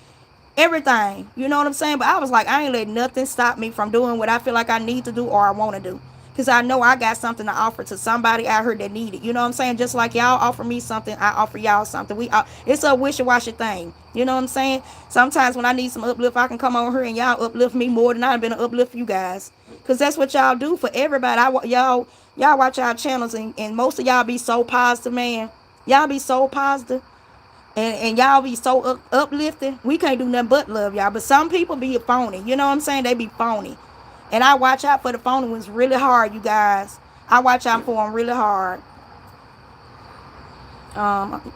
Everything, you know what I'm saying? But I was like, I ain't let nothing stop me from doing what I feel like I need to do or I want to do, because I know I got something to offer to somebody out here that need it. You know what I'm saying? Just like y'all offer me something, I offer y'all something. It's a wishy-washy thing. You know what I'm saying? Sometimes when I need some uplift, I can come over here and y'all uplift me more than I've been to uplift you guys, because that's what y'all do for everybody. Y'all watch our channels, and most of y'all be so positive, man. Y'all be so positive. And y'all be so uplifting. We can't do nothing but love y'all. But some people be phony. You know what I'm saying? They be phony. And I watch out for the phony ones really hard, you guys. I watch out for them really hard. Um,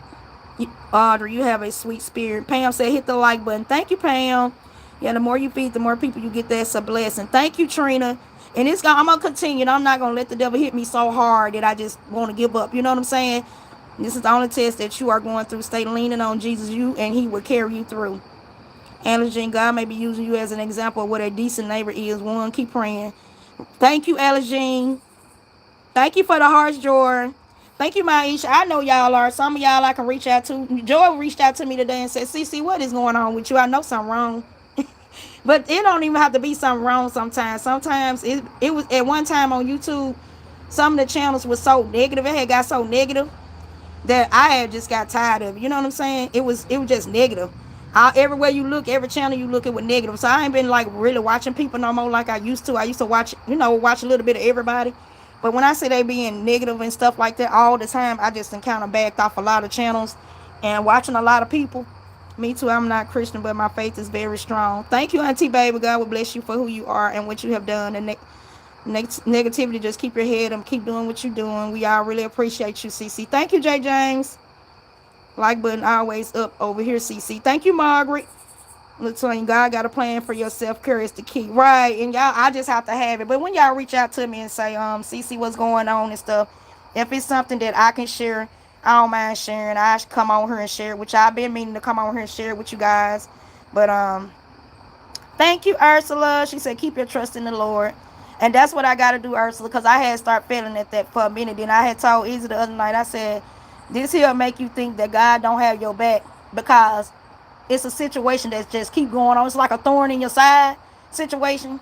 Audrey, you have a sweet spirit. Pam said, hit the like button. Thank you, Pam. Yeah, the more you feed, the more people you get. That's a blessing. Thank you, Trina. And I'm gonna continue. And I'm not gonna let the devil hit me so hard that I just want to give up. You know what I'm saying? This is the only test that you are going through. Stay leaning on Jesus, and he will carry you through. Alice Jean, God may be using you as an example of what a decent neighbor is. One, keep praying. Thank you, Alice Jean. Thank you for the hearts, Joy. Thank you, Maisha. I know y'all are. Some of y'all I can reach out to. Joy reached out to me today and said, CC, what is going on with you? I know something wrong. But it don't even have to be something wrong sometimes. Sometimes it was at one time on YouTube, some of the channels was so negative. It had got so negative that I had just got tired of. You know what I'm saying? It was just negative. Everywhere you look, every channel you look, it was negative. So I ain't been like really watching people no more like I used to. I used to watch a little bit of everybody. But when I say they being negative and stuff like that all the time, I just encounter backed off a lot of channels and watching a lot of people. Me too. I'm not Christian, but my faith is very strong. Thank you, Auntie Baby. God will bless you for who you are and what you have done. And negativity, just keep your head and keep doing what you're doing. We all really appreciate you, CC. Thank you, J. James. Like button always up over here, CC. Thank you, Margaret. Looks like God got a plan for your self-care is the key. Right. And y'all, I just have to have it. But when y'all reach out to me and say, CC, what's going on and stuff, if it's something that I can share, I don't mind sharing. I should come on here and share it, which I've been meaning to come on here and share it with you guys. But Thank you, Ursula. She said, keep your trust in the Lord. And that's what I got to do, Ursula, because I had started feeling that for a minute. Then I had told Izzy the other night, I said, this here make you think that God don't have your back because it's a situation that's just keep going on. It's like a thorn in your side situation.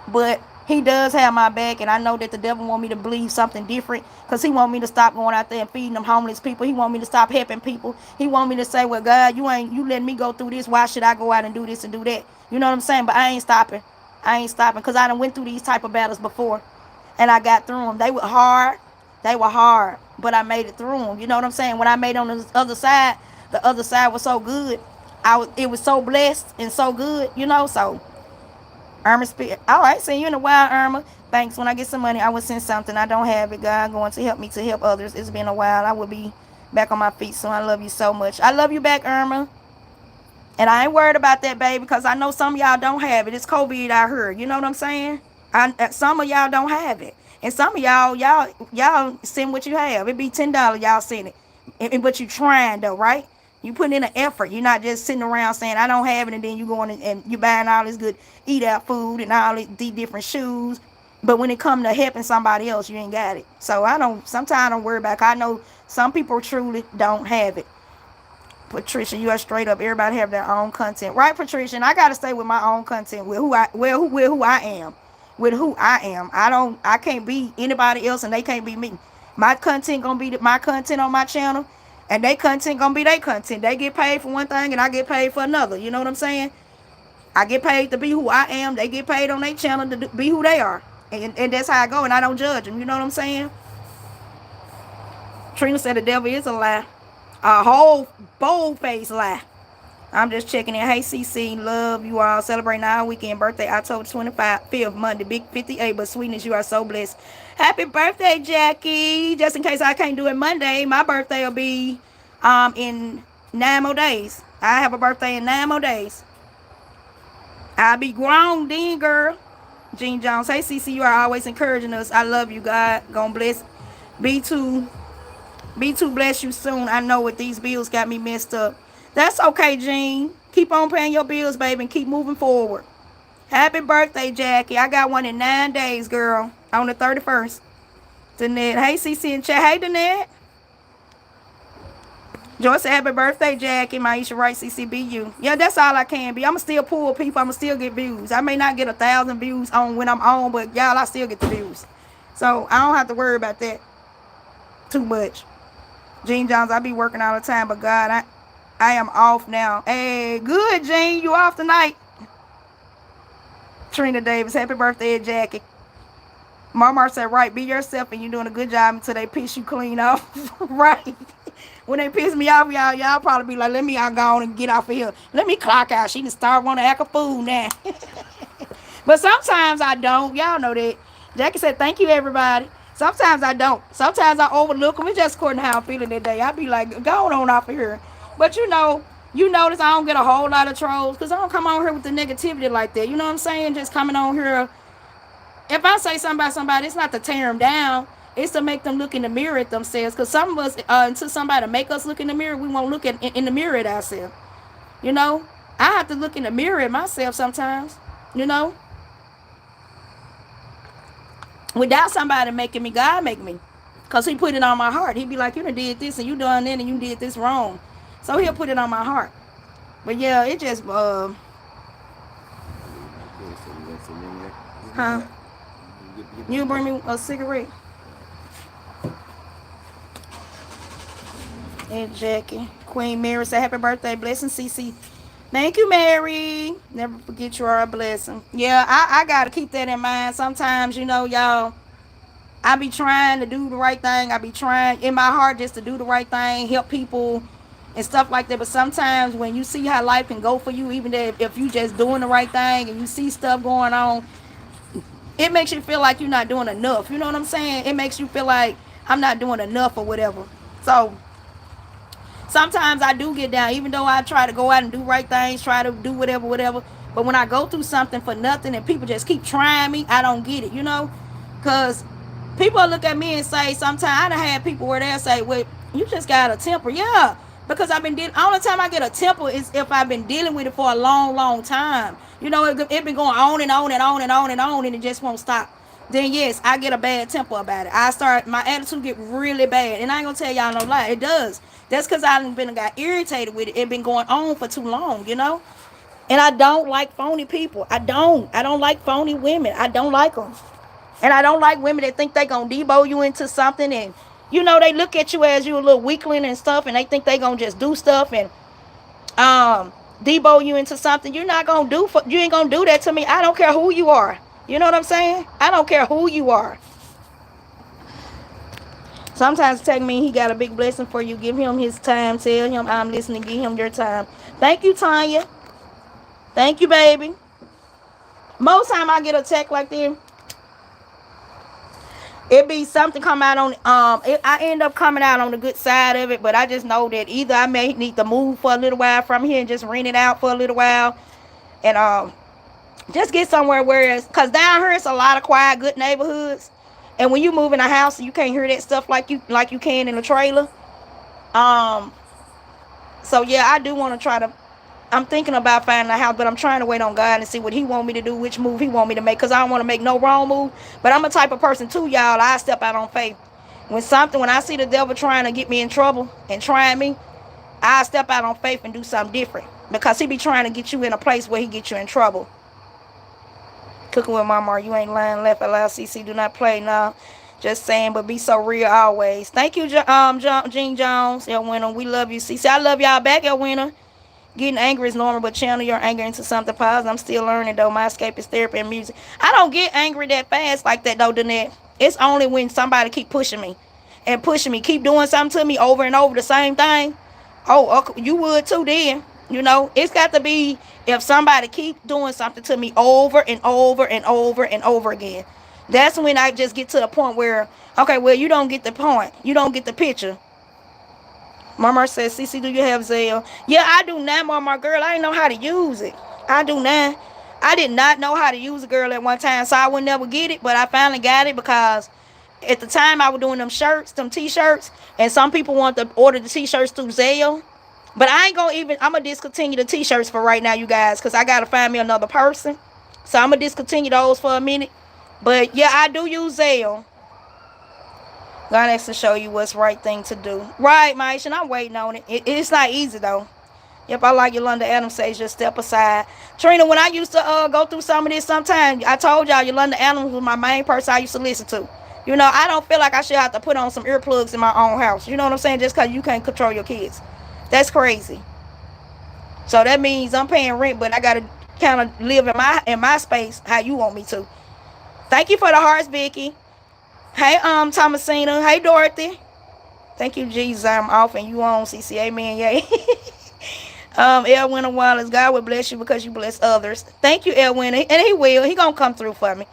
But he does have my back, and I know that the devil want me to believe something different because he want me to stop going out there and feeding them homeless people. He want me to stop helping people. He want me to say, well, God, you letting me go through this. Why should I go out and do this and do that? You know what I'm saying? But I ain't stopping. I ain't stopping because I done went through these type of battles before, and I got through them. They were hard. They were hard, but I made it through them. You know what I'm saying? When I made it on the other side was so good. It was so blessed and so good, you know. So Irma Spirit. All right, see you in a while, Irma. Thanks. When I get some money, I will send something. I don't have it. God going to help me to help others. It's been a while. I will be back on my feet soon. I love you so much. I love you back, Irma. And I ain't worried about that, baby, because I know some of y'all don't have it. It's COVID out here. You know what I'm saying? Some of y'all don't have it. And some of y'all send what you have. It be $10, y'all send it. But you trying though, right? You putting in an effort. You're not just sitting around saying I don't have it, and then you going and you buying all this good eat out food and all these different shoes. But when it come to helping somebody else, you ain't got it. So I don't. Sometimes I don't worry about it. I know some people truly don't have it. Patricia, you are straight up. Everybody have their own content, right, Patricia? And I gotta stay with my own content, with who I am, with who I am. I can't be anybody else, and they can't be me. My content gonna be my content on my channel, and they content gonna be their content. They get paid for one thing, and I get paid for another. You know what I'm saying? I get paid to be who I am. They get paid on their channel to be who they are, and that's how I go. And I don't judge them. You know what I'm saying? Trina said the devil is a lie, a whole bold faced lie. I'm just checking in. Hey, CC, love you all. Celebrating our weekend birthday, October 25th, Monday, big 58. But sweetness, you are so blessed. Happy birthday, Jackie. Just in case I can't do it Monday, my birthday will be in 9 more days. I have a birthday in 9 more days. I'll be grown then, girl. Jean Jones. Hey, CC, you are always encouraging us. I love you, God. Gonna bless. Be too. Be too bless you soon. I know what these bills got me messed up. That's okay, Jean. Keep on paying your bills, baby, and keep moving forward. Happy birthday, Jackie. I got one in 9 days, girl. On the 31st. Danette. Hey, CC and chat. Hey, Danette. Joyce said, happy birthday, Jackie. Maisha Wright, CCBU. Yeah, that's all I can be. I'ma still pull people. I'ma still get views. I may not get 1,000 views on when I'm on, but y'all, I still get the views. So I don't have to worry about that too much. Gene Jones, I be working all the time, but God, I am off now. Hey, good, Gene. You off tonight. Trina Davis, happy birthday, Jackie. Marmar said, right, be yourself, and you're doing a good job until they piss you clean off. Right. When they piss me off, y'all probably be like, let me out go on and get off of here. Let me clock out. She can start wanting to act a fool now. But sometimes I don't. Y'all know that. Jackie said, thank you, everybody. Sometimes I don't. Sometimes I overlook them. It's just according to how I'm feeling that day. I be like, going on off of here. But you notice I don't get a whole lot of trolls because I don't come on here with the negativity like that. You know what I'm saying? Just coming on here. If I say something about somebody, it's not to tear them down. It's to make them look in the mirror at themselves. Because some of us, until somebody make us look in the mirror, we won't look in the mirror at ourselves. You know? I have to look in the mirror at myself sometimes. You know? Without somebody making me, God make me. Because he put it on my heart. He be like, you done did this and you done that and you did this wrong. So he'll put it on my heart. But yeah, it just, huh? You bring me a cigarette? And Jackie. Queen Mary said, happy birthday. Blessing, CC. Thank you, Mary. Never forget you are a blessing. Yeah, I got to keep that in mind. Sometimes, y'all, I be trying to do the right thing. I be trying in my heart just to do the right thing, help people and stuff like that. But sometimes when you see how life can go for you, even if you just doing the right thing and you see stuff going on, it makes you feel like you're not doing enough. You know what I'm saying? It makes you feel like I'm not doing enough or whatever. So sometimes I do get down, even though I try to go out and do right things, try to do whatever. But when I go through something for nothing and people just keep trying me, I don't get it, Because people look at me and say, sometimes I done had people where they'll say, well, you just got a temper. Yeah, because I've been dealing. Only time I get a temper is if I've been dealing with it for a long, long time. You know, it been going on and on and on and on and on, and it just won't stop. Then yes, I get a bad temper about it. I start my attitude get really bad, and I ain't gonna tell y'all no lie, it does. That's because I've been got irritated with it. It been going on for too long, you know. And I don't like phony people. I don't. I don't like phony women. I don't like them. And I don't like women that think they gonna debo you into something, and you know they look at you as you a little weakling and stuff, and they think they gonna just do stuff and um debo you into something. You're not gonna do. You ain't gonna do that to me. I don't care who you are. You know what I'm saying? I don't care who you are. Sometimes it take me he got a big blessing for you. Give him his time. Tell him I'm listening. Give him your time. Thank you, Tanya. Thank you, baby. Most time I get attacked like this, it be something come out on I end up coming out on the good side of it, but I just know that either I may need to move for a little while from here and just rent it out for a little while, and just get somewhere where it's, cause down here it's a lot of quiet good neighborhoods, and when you move in a house you can't hear that stuff like you can in a trailer. um so yeah, I do want to try to, I'm thinking about finding a house, but I'm trying to wait on God and see what he want me to do, which move he want me to make, because I don't want to make no wrong move. But I'm a type of person too, y'all. I step out on faith. When I see the devil trying to get me in trouble and trying me, I step out on faith and do something different, because he be trying to get you in a place where he get you in trouble. Cooking with Mama, you ain't lying. Left allow CC, do not play now. Just saying, but be so real always. Thank you, Gene Jones, Elwina. We love you, CC. I love y'all back, Elwina. Getting angry is normal, but channel your anger into something positive. I'm still learning, though. My escape is therapy and music. I don't get angry that fast like that, though, Danette. It's only when somebody keep pushing me and pushing me, keep doing something to me over and over the same thing. Oh, okay, you would too then. You know, it's got to be if somebody keep doing something to me over and over and over and over again. That's when I just get to the point where, okay, well, you don't get the point. You don't get the picture. Mama says, CC, do you have Zelle? Yeah, I do not, Mama girl. I didn't know how to use it. I do not. I did not know how to use a girl at one time, so I would never get it. But I finally got it because at the time I was doing them shirts, them t-shirts, and some people want to order the t-shirts through Zelle. But I ain't gonna even, I'm gonna discontinue the t-shirts for right now, you guys, because I gotta find me another person. So I'm gonna discontinue those for a minute. But yeah, I do use Zelle. God has to show you what's right thing to do. Right, Maisha, and I'm waiting on it. It's not easy though. Yep, I like Yolanda Adams says just step aside. Trina, when I used to go through some of this sometimes, I told y'all Yolanda Adams was my main person I used to listen to. You know, I don't feel like I should have to put on some earplugs in my own house. You know what I'm saying? Just because you can't control your kids. That's crazy. So that means I'm paying rent, but I got to kind of live in my space how you want me to. Thank you for the hearts, Vicky. Hey, Thomasina. Hey, Dorothy. Thank you, Jesus. I'm off and you on, CC. Amen. Yay. Edwina Wallace. God will bless you because you bless others. Thank you, Edwina. And he will. He gonna come through for me.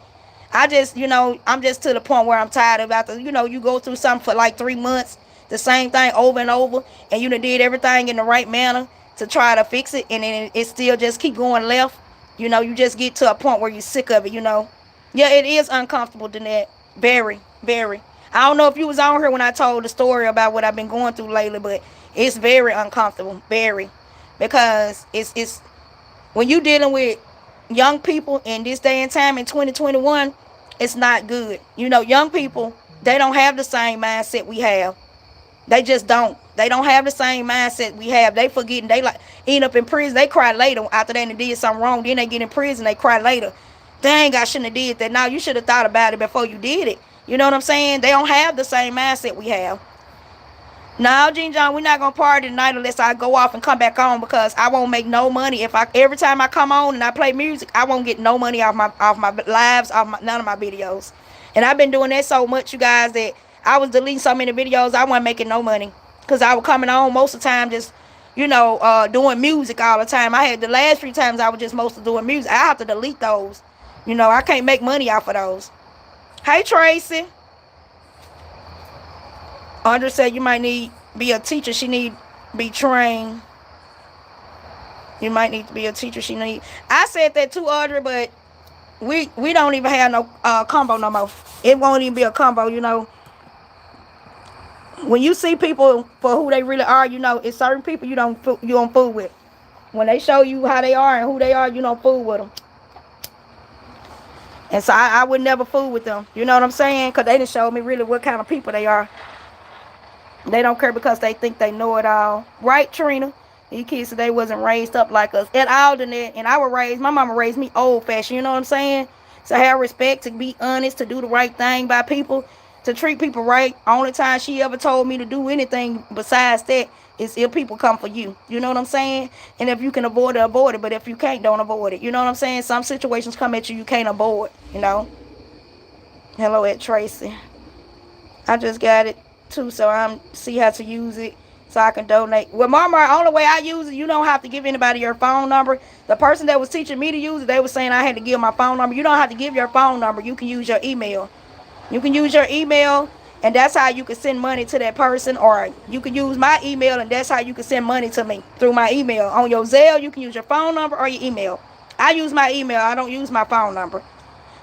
I just, I'm just to the point where I'm tired of after, you go through something for like 3 months, the same thing over and over, and you done did everything in the right manner to try to fix it, and then it still just keep going left. You just get to a point where you're sick of it. Yeah, it is uncomfortable, Danette. Very, very. I don't know if you was on here when I told the story about what I've been going through lately, but it's very uncomfortable, very, because it's when you dealing with young people in this day and time in 2021, it's not good. Young people, they don't have the same mindset we have. They just don't. They don't have the same mindset we have. They forgetting. They like end up in prison. They cry later after they did something wrong. Then they get in prison. They cry later. Dang, I shouldn't have did that. Now you should have thought about it before you did it. You know what I'm saying? They don't have the same mindset we have. No, Gene John, we're not gonna party tonight unless I go off and come back on, because I won't make no money if every time I come on and I play music, I won't get no money off my lives, none of my videos. And I've been doing that so much, you guys, that I was deleting so many videos I wasn't making no money, because I was coming on most of the time just doing music all the time. I had the last 3 times I was just mostly doing music. I have to delete those. I can't make money off of those. Hey, Tracy. Andra said you might need be a teacher. She need be trained. You might need to be a teacher. I said that too, Audrey, but we don't even have no combo no more. It won't even be a combo. When you see people for who they really are, it's certain people you don't fool with. When they show you how they are and who they are, you don't fool with them. And so I would never fool with them. You know what I'm saying? Because they didn't show me really what kind of people they are. They don't care because they think they know it all. Right, Trina? These kids today wasn't raised up like us at all. And my mama raised me old fashioned. You know what I'm saying? So have respect, to be honest, to do the right thing by people, to treat people right. Only time she ever told me to do anything besides that is if people come for you. You know what I'm saying? And if you can avoid it, avoid it. But if you can't, don't avoid it. You know what I'm saying? Some situations come at you can't avoid, Hello at Tracy. I just got it too, so I'm see how to use it so I can donate. Well, Mama, the only way I use it, you don't have to give anybody your phone number. The person that was teaching me to use it, they were saying I had to give my phone number. You don't have to give your phone number. You can use your email. You can use your email, and that's how you can send money to that person. Or you can use my email, and that's how you can send money to me through my email. On your Zelle, you can use your phone number or your email. I use my email. I don't use my phone number.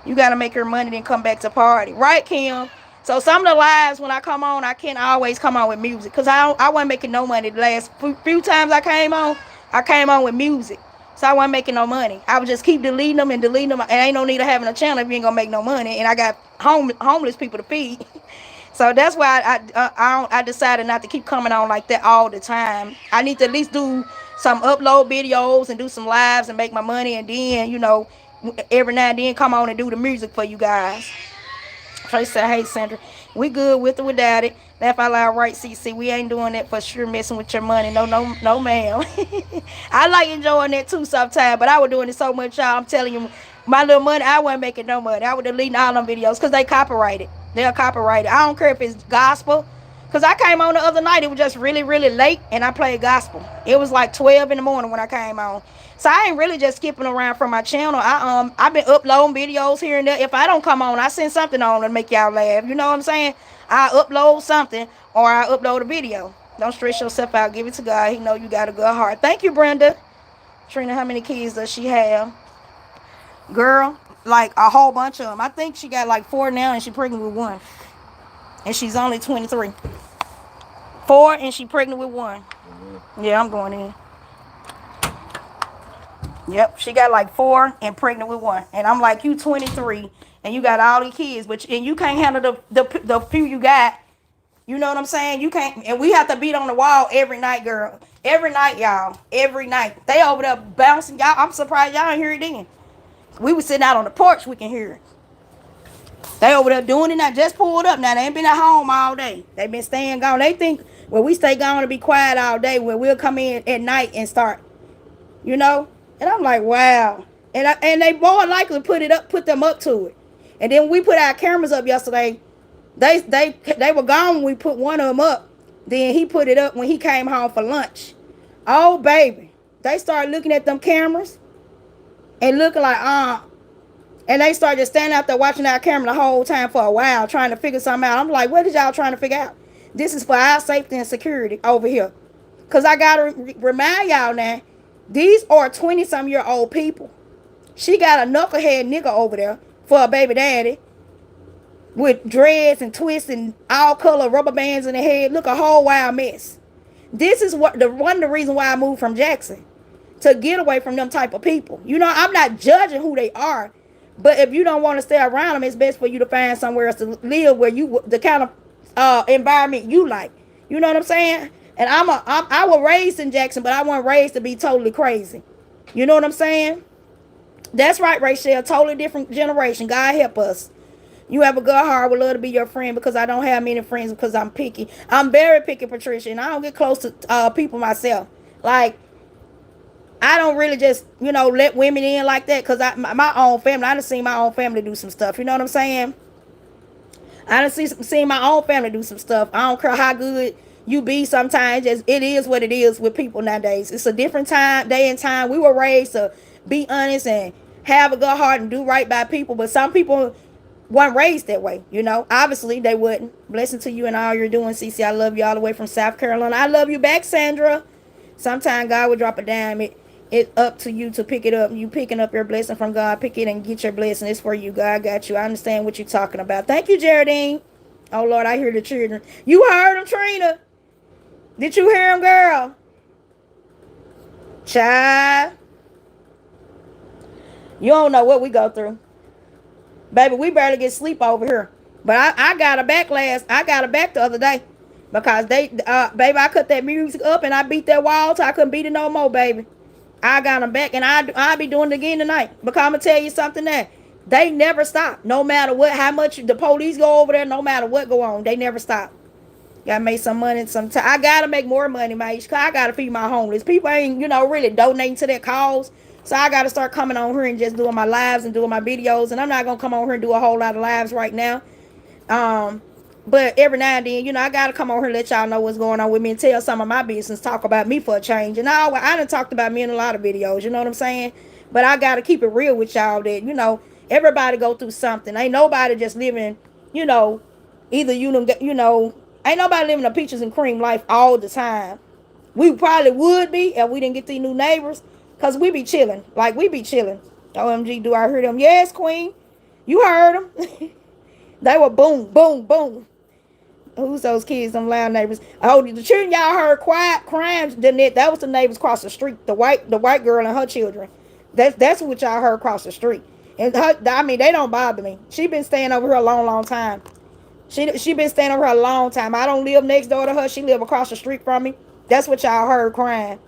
You got to make your money then come back to party. Right, Kim? So some of the lives when I come on, I can't always come on with music. Because I wasn't making no money the last few times I came on with music. So I wasn't making no money. I would just keep deleting them and deleting them. And ain't no need of having a channel if you ain't going to make no money. And I got homeless people to feed. So that's why I decided not to keep coming on like that all the time. I need to at least do some upload videos and do some lives and make my money. And then, every now and then come on and do the music for you guys. First said, hey, Sandra, we good with or without it. Laugh out loud, right, CC. We ain't doing that for sure, messing with your money. No, no, no, ma'am. I like enjoying that too sometimes, but I was doing it so much, y'all. I'm telling you, my little money, I wasn't making no money. I was deleting all them videos because they copyrighted. They're copyrighted. I don't care if it's gospel. Because I came on the other night, it was just really, really late, and I played gospel. It was like 12 in the morning when I came on. So I ain't really just skipping around from my channel. I've been uploading videos here and there. If I don't come on, I send something on to make y'all laugh. You know what I'm saying? I upload something or I upload a video. Don't stress yourself out. Give it to God. He know you got a good heart. Thank you, Brenda. Trina, how many kids does she have? Girl, like a whole bunch of them. I think she got like 4 now and she pregnant with 1. And she's only 23. 4 and she pregnant with 1. Yeah, I'm going in. Yep, she got like 4 and pregnant with 1. And I'm like, you 23 and you got all these kids, and you can't handle the few you got. You know what I'm saying? You can't, and we have to beat on the wall every night, girl. Every night, y'all. Every night. They over there bouncing. Y'all, I'm surprised y'all ain't hear it then. We was sitting out on the porch, we can hear it. They over there doing it now. Just pulled up now. They ain't been at home all day. They been staying gone. They think, well, we stay gone to be quiet all day. Well, we'll come in at night and start, you know. And I'm like, wow. And they more likely put them up to it. And then we put our cameras up yesterday. They were gone when we put one of them up. Then he put it up when he came home for lunch. Oh baby, they started looking at them cameras and looking like and they started just standing out there watching our camera the whole time for a while, trying to figure something out. I'm like, what is y'all trying to figure out? This is for our safety and security over here. Because I got to remind y'all now, these are 20-some-year-old people. She got a knucklehead nigga over there for a baby daddy with dreads and twists and all color rubber bands in the head. Look, a whole wild mess. This is one of the reasons why I moved from Jackson, to get away from them type of people. You know, I'm not judging who they are, but if you don't want to stay around them, it's best for you to find somewhere else to live where the kind of environment you like. You know what I'm saying? And I was raised in Jackson, but I wasn't raised to be totally crazy. You know what I'm saying? That's right, Rachel. Totally different generation. God help us. You have a good heart. I would love to be your friend because I don't have many friends because I'm picky. I'm very picky, Patricia, and I don't get close to people myself. Like, I don't really just, let women in like that because my own family, I done seen my own family do some stuff. You know what I'm saying? I done seen my own family do some stuff. I don't care how good you be sometimes. Just, it is what it is with people nowadays. It's a different day and time. We were raised to be honest and have a good heart and do right by people. But some people weren't raised that way, Obviously, they wouldn't. Blessing to you and all you're doing, Cece. I love you all the way from South Carolina. I love you back, Sandra. Sometimes God will drop a dime. It's up to you to pick it up. You picking up your blessing from God. Pick it and get your blessing. It's for you. God got you. I understand what you're talking about. Thank you, Geraldine. Oh Lord, I hear the children. You heard them, Trina? Did you hear him, girl? Child, you don't know what we go through. Baby, we barely get sleep over here. But I got a back I got a back the other day. Because baby, I cut that music up and I beat that wall till I couldn't beat it no more, baby. I got them back and I'll be doing it again tonight. Because I'm going to tell you something that they never stop. No matter what, how much the police go over there, no matter what go on, they never stop. Gotta make some money sometime. I gotta make more money, man. Cause I gotta feed my homeless. People ain't, really donating to that cause. So I gotta start coming on here and just doing my lives and doing my videos. And I'm not gonna come on here and do a whole lot of lives right now. Um, but every now and then, I gotta come on here and let y'all know what's going on with me and tell some of my business, talk about me for a change. And I done talked about me in a lot of videos, you know what I'm saying? But I gotta keep it real with y'all that, everybody go through something. Ain't nobody just living, you know, either ain't nobody living a peaches and cream life all the time. We probably would be if we didn't get these new neighbors. Cause we be chilling. Like we be chilling. OMG, do I hear them? Yes, Queen. You heard them. They were boom, boom, boom. Who's those kids, them loud neighbors? Oh, the children y'all heard quiet crimes. That was the neighbors across the street. The white girl and her children. That's what y'all heard across the street. And they don't bother me. She been staying over here a long, long time. She been staying over here a long time. I don't live next door to her. She live across the street from me. That's what y'all heard crying.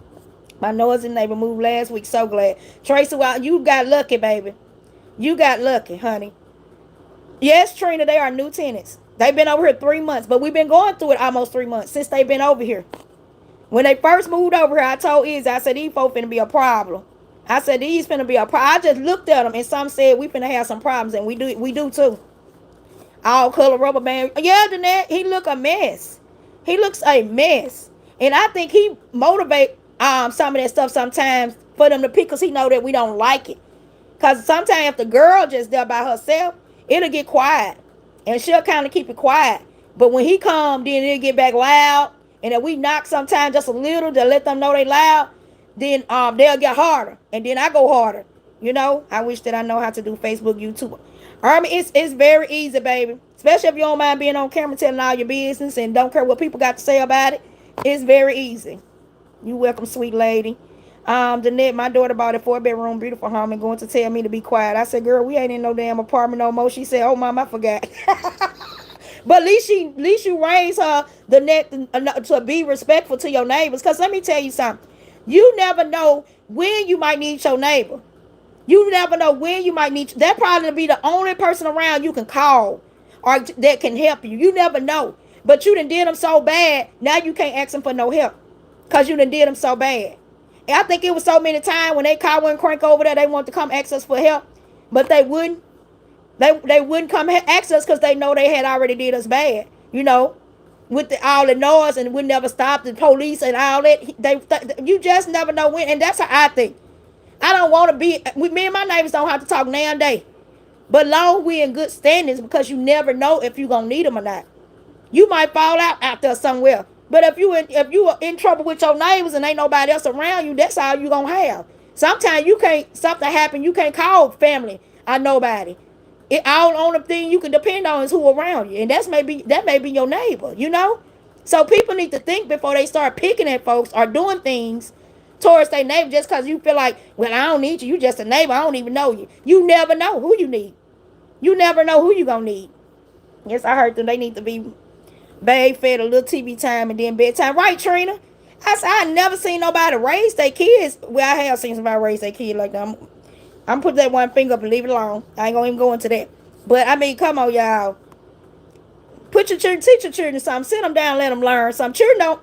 My noisy neighbor moved last week. So glad. Tracy, well, you got lucky, baby. You got lucky, honey. Yes, Trina, they are new tenants. They've been over here 3 months, but we've been going through it almost 3 months since they've been over here. When they first moved over here, I told Izzy, I said, these folks finna be a problem. I said, these finna be a problem. I just looked at them, and some said we finna have some problems, and we do too. All color rubber band. Yeah, Danette, he look a mess. He looks a mess. And I think he motivate some of that stuff sometimes for them to pick because he know that we don't like it. Because sometimes if the girl just there by herself, it'll get quiet. And she'll kind of keep it quiet. But when he come, then it'll get back loud. And if we knock sometimes just a little to let them know they loud, then they'll get harder. And then I go harder. I wish that I know how to do Facebook, YouTube. I mean, it's very easy, baby. Especially if you don't mind being on camera telling all your business and don't care what people got to say about it. It's very easy. You welcome, sweet lady. Danette, my daughter bought a 4-bedroom, beautiful home and going to tell me to be quiet. I said, girl, we ain't in no damn apartment no more. She said, oh, mom, I forgot. But at least you raised her the net to be respectful to your neighbors. Because let me tell you something. You never know when you might need your neighbor. You never know when you might need. That probably be the only person around you can call or that can help you. You never know. But you done did them so bad, now you can't ask them for no help. Because you done did them so bad. And I think it was so many times when they call and crank over there, they want to come ask us for help. But they wouldn't. They wouldn't come ask us because they know they had already did us bad. With all the noise and would never stop the police and all that. You just never know when. And that's how I think. I don't want to be. Me and my neighbors don't have to talk now and day. But long we in good standings because you never know if you gonna need them or not. You might fall out there somewhere. But if you are in trouble with your neighbors and ain't nobody else around you, that's all you gonna have. Sometimes you can't something happen, you can't call family or nobody. It all only thing you can depend on is who around you, and that may be your neighbor. So people need to think before they start picking at folks or doing things towards their neighbor just because you feel like, well, I don't need you. You just a neighbor. I don't even know you. You never know who you need. You never know who you gonna need. Yes, I heard them. They need to be bathed, fed, a little TV time, and then bedtime. Right, Trina? I said I never seen nobody raise their kids. Well, I have seen somebody raise their kid like that. I'm put that one finger up and leave it alone. I ain't gonna even go into that. But I mean, come on, y'all. Put your children, teach your children something. Sit them down, let them learn something. Children don't.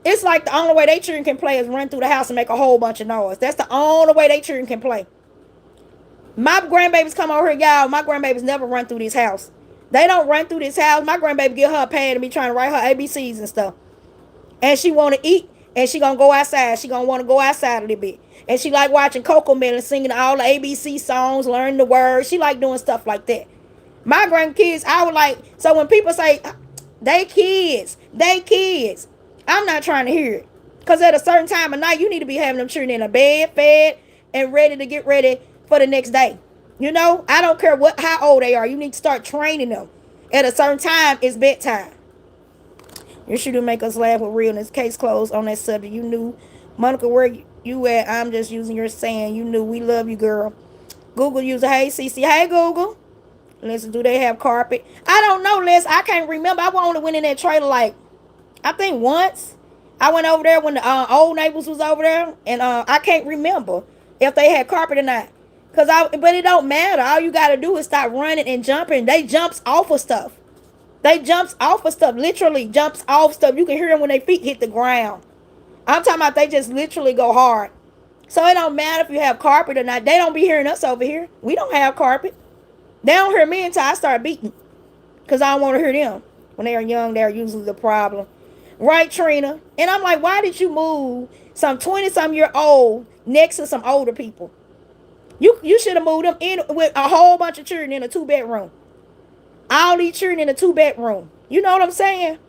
It's like the only way they children can play is run through the house and make a whole bunch of noise. That's the only way they children can play. My grandbabies come over here, y'all. My grandbabies never run through this house. They don't run through this house. My grandbaby get her a pad and be trying to write her ABCs and stuff. And she want to eat, and she gonna go outside. She gonna want to go outside a little bit. And she like watching Coco Melon, singing all the ABC songs, learning the words. She like doing stuff like that. My grandkids, I would like, so when people say, they kids, I'm not trying to hear it. Because at a certain time of night, you need to be having them children in a bed, fed, and ready to get ready for the next day. I don't care how old they are. You need to start training them. At a certain time, it's bedtime. Your shooter make us laugh with realness. Case closed on that subject. You knew, Monica, where you at? I'm just using your saying. You knew. We love you, girl. Google user, hey CC, hey Google. Listen, do they have carpet? I don't know, Les. I can't remember. I only went in that trailer like I think once. I went over there when the old neighbors was over there, and I can't remember if they had carpet or not. But it don't matter. All you gotta do is stop running and jumping. They jumps off of stuff. They jumps off of stuff. Literally jumps off stuff. You can hear them when their feet hit the ground. I'm talking about they just literally go hard. So it don't matter if you have carpet or not. They don't be hearing us over here. We don't have carpet. They don't hear me until I start beating. Because I don't want to hear them. When they are young, they're usually the problem. Right, Trina? And I'm like, why did you move some 20-some year old next to some older people? You should have moved them in with a whole bunch of children in a 2-bedroom. All these children in a 2-bedroom. You know what I'm saying?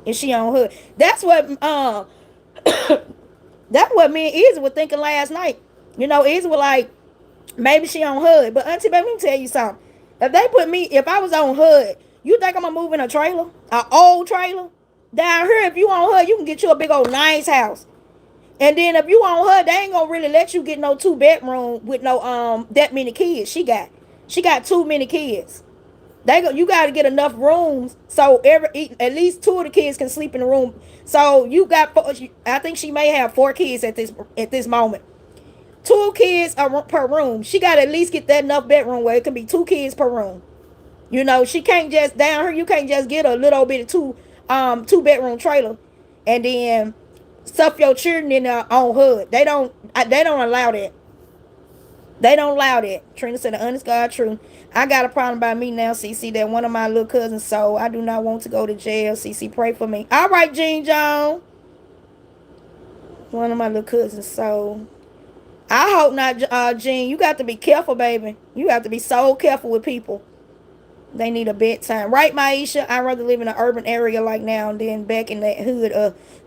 And she on hood. That's what me and Izzy were thinking last night. Izzy was like, maybe she on hood. But auntie, baby, let me tell you something. If I was on hood, you think I'm gonna move in a trailer? An old trailer? Down here, if you on hood, you can get you a big old nice house. And then if you on hood, they ain't gonna really let you get no 2-bedroom with no that many kids. She got too many kids. You got to get enough rooms so at least 2 of the kids can sleep in the room. So you got I think she may have 4 kids at this moment. 2 kids per room. She got to at least get that enough bedroom where it can be 2 kids per room. She can't just down here. You can't just get a little bit of 2-bedroom trailer, and then stuff your children in their own hood. They don't allow that. They don't allow that. Trina said, the honest God truth. I got a problem by me now, CC, that one of my little cousins sold. I do not want to go to jail. CC, pray for me. All right, Jean Jones. One of my little cousins sold. I hope not, Jean. You got to be careful, baby. You have to be so careful with people. They need a bedtime. Right, Maisha? I'd rather live in an urban area like now and then back in that hood.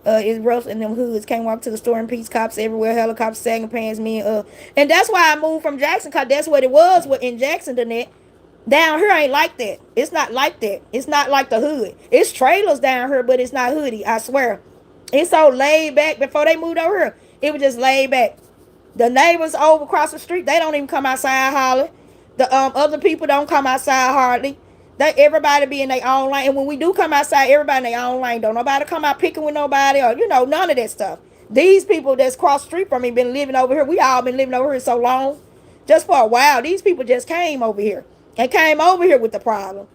It's rough in them hoods. Can't walk to the store in peace. Cops everywhere. Helicopters sagging pants. And that's why I moved from Jackson, because that's what it was in Jackson, Danette. Down here ain't like that. It's not like that. It's not like the hood. It's trailers down here, but it's not hoodie. I swear. It's so laid back. Before they moved over here, it was just laid back. The neighbors over across the street, they don't even come outside hollering. The other people don't come outside hardly. Everybody be in their own lane. And when we do come outside, everybody in their own lane. Don't nobody come out picking with nobody or none of that stuff. These people that's cross the street from me been living over here. We all been living over here so long. Just for a while. These people just came over here. And came over here with the problem.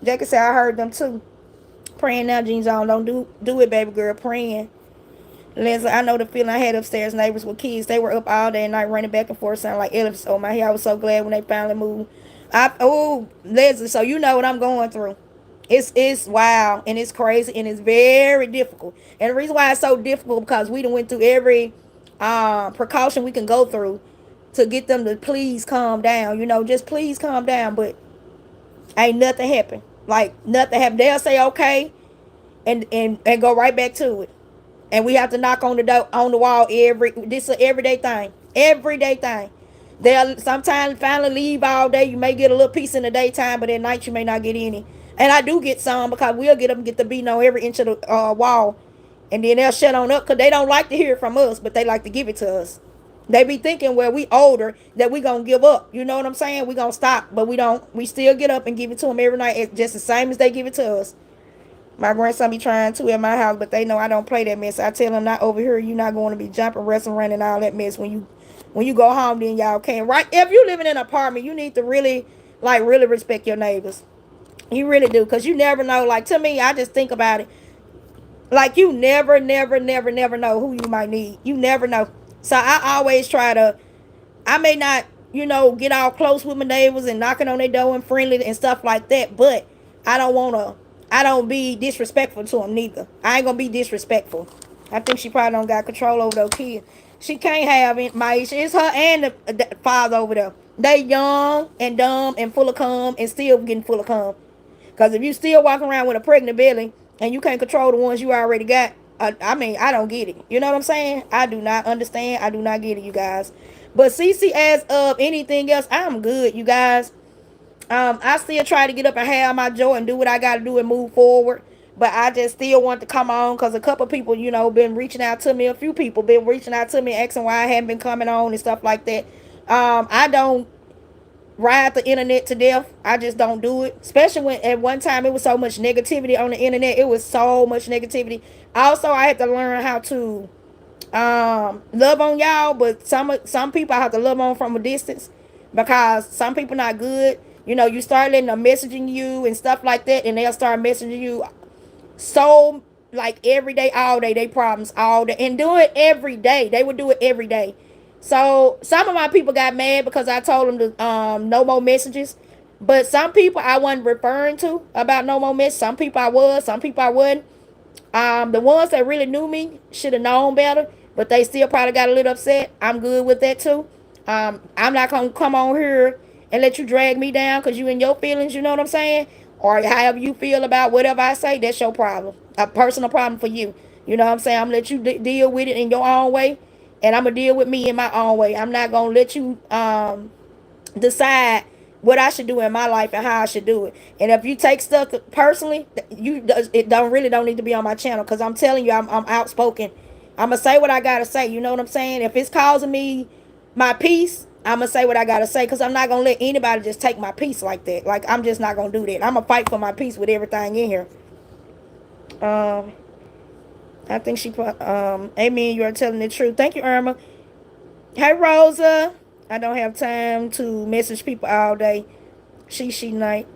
Jackie said I heard them too. Praying now, jeans on. Don't do it, baby girl. Praying. Leslie, I know the feeling. I had upstairs neighbors with kids. They were up all day and night running back and forth, sounding like elephants. Oh my hair, I was so glad when they finally moved. Leslie, so you know what I'm going through. It's wild and it's crazy and it's very difficult. And the reason why it's so difficult because we done went through every precaution we can go through to get them to please calm down. Just please calm down. But ain't nothing happen. Like nothing happened. They'll say okay and go right back to it. And we have to knock on the wall this is an everyday thing. Everyday thing. They'll sometimes finally leave all day. You may get a little piece in the daytime, but at night you may not get any. And I do get some because we'll get them get the beating on every inch of the wall. And then they'll shut on up because they don't like to hear it from us, but they like to give it to us. They be thinking, well, we older, that we going to give up. You know what I'm saying? We going to stop, but we don't. We still get up and give it to them every night. It's just the same as they give it to us. My grandson be trying to at my house, but they know I don't play that mess. I tell them not over here. You're not going to be jumping, wrestling, running, all that mess. When you go home, then y'all can. Right? If you living in an apartment, you need to really respect your neighbors. You really do, because you never know. Like, to me, I just think about it. Like, you never know who you might need. You never know. So I always try to, I may not, get all close with my neighbors and knocking on their door and friendly and stuff like that, but I don't be disrespectful to them neither. I ain't gonna be disrespectful. I think she probably don't got control over those kids. She can't have it, Maisha. It's her and the father over there. They young and dumb and full of cum and still getting full of cum. Because if you still walking around with a pregnant belly and you can't control the ones you already got, I don't get it. You know what I'm saying? I do not understand. I do not get it, you guys. But CC, as of anything else, I'm good, you guys. I still try to get up and have my joy and do what I got to do and move forward. But I just still want to come on because a couple people, been reaching out to me. A few people been reaching out to me asking why I haven't been coming on and stuff like that. I don't ride the internet to death. I just don't do it. Especially when at one time it was so much negativity on the internet. It was so much negativity. Also, I had to learn how to love on y'all, but some people I have to love on from a distance because some people not good. You start letting them messaging you and stuff like that, and they'll start messaging you so like every day, all day, they problems all day, and do it every day. They would do it every day. So some of my people got mad because I told them to no more messages. But some people I wasn't referring to about no more messages. Some people I was, some people I wasn't. The ones that really knew me should have known better, but they still probably got a little upset. I'm good with that too. I'm not gonna come on here and let you drag me down because you in your feelings. You know what I'm saying? Or however you feel about whatever I say, that's your problem. A personal problem for you. You know what I'm saying? I'm gonna let you deal with it in your own way, and I'm gonna deal with me in my own way. I'm not gonna let you decide what I should do in my life and how I should do it. And if you take stuff personally, it don't need to be on my channel because I'm telling you, I'm outspoken. I'm gonna say what I gotta say. You know what I'm saying? If it's causing me my peace, I'm gonna say what I gotta say because I'm not gonna let anybody just take my peace like that. Like I'm just not gonna do that. I'm gonna fight for my peace with everything in here. Um, I think she put Amen. You are telling the truth. Thank you, Irma. Hey, Rosa. I don't have time to message people all day. She night.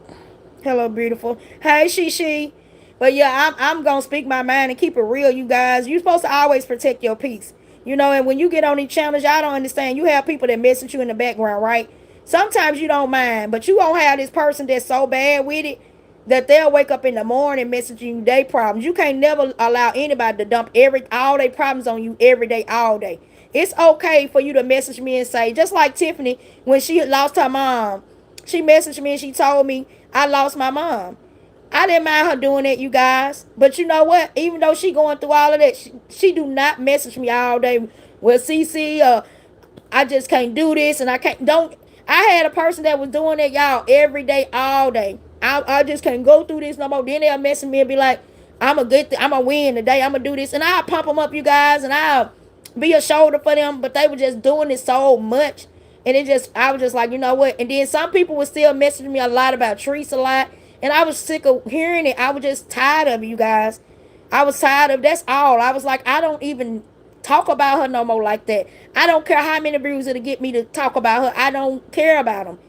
Hello, beautiful. Hey, she. But yeah, I'm gonna speak my mind and keep it real, you guys. You're supposed to always protect your peace. And when you get on these channels, y'all don't understand. You have people that message you in the background, right? Sometimes you don't mind, but you won't have this person that's so bad with it that they'll wake up in the morning messaging you their problems. You can't never allow anybody to dump all their problems on you every day, all day. It's okay for you to message me and say, just like Tiffany, when she lost her mom, she messaged me and she told me I lost my mom. I didn't mind her doing that, you guys. But you know what? Even though she going through all of that, she do not message me all day. Well, CC, I just can't do this and I can't don't I had a person that was doing that, y'all, every day, all day. I just can't go through this no more. Then they'll message me and be like, I'm gonna win today, I'm gonna do this. And I'll pump them up, you guys, and I'll be a shoulder for them. But they were just doing it so much. And I was just like, you know what? And then some people were still messaging me a lot about Trees a lot. And I was sick of hearing it. I was just tired of it, you guys. I was tired of that's all. I was like, I don't even talk about her no more like that. I don't care how many views it'll get me to talk about her. I don't care about them.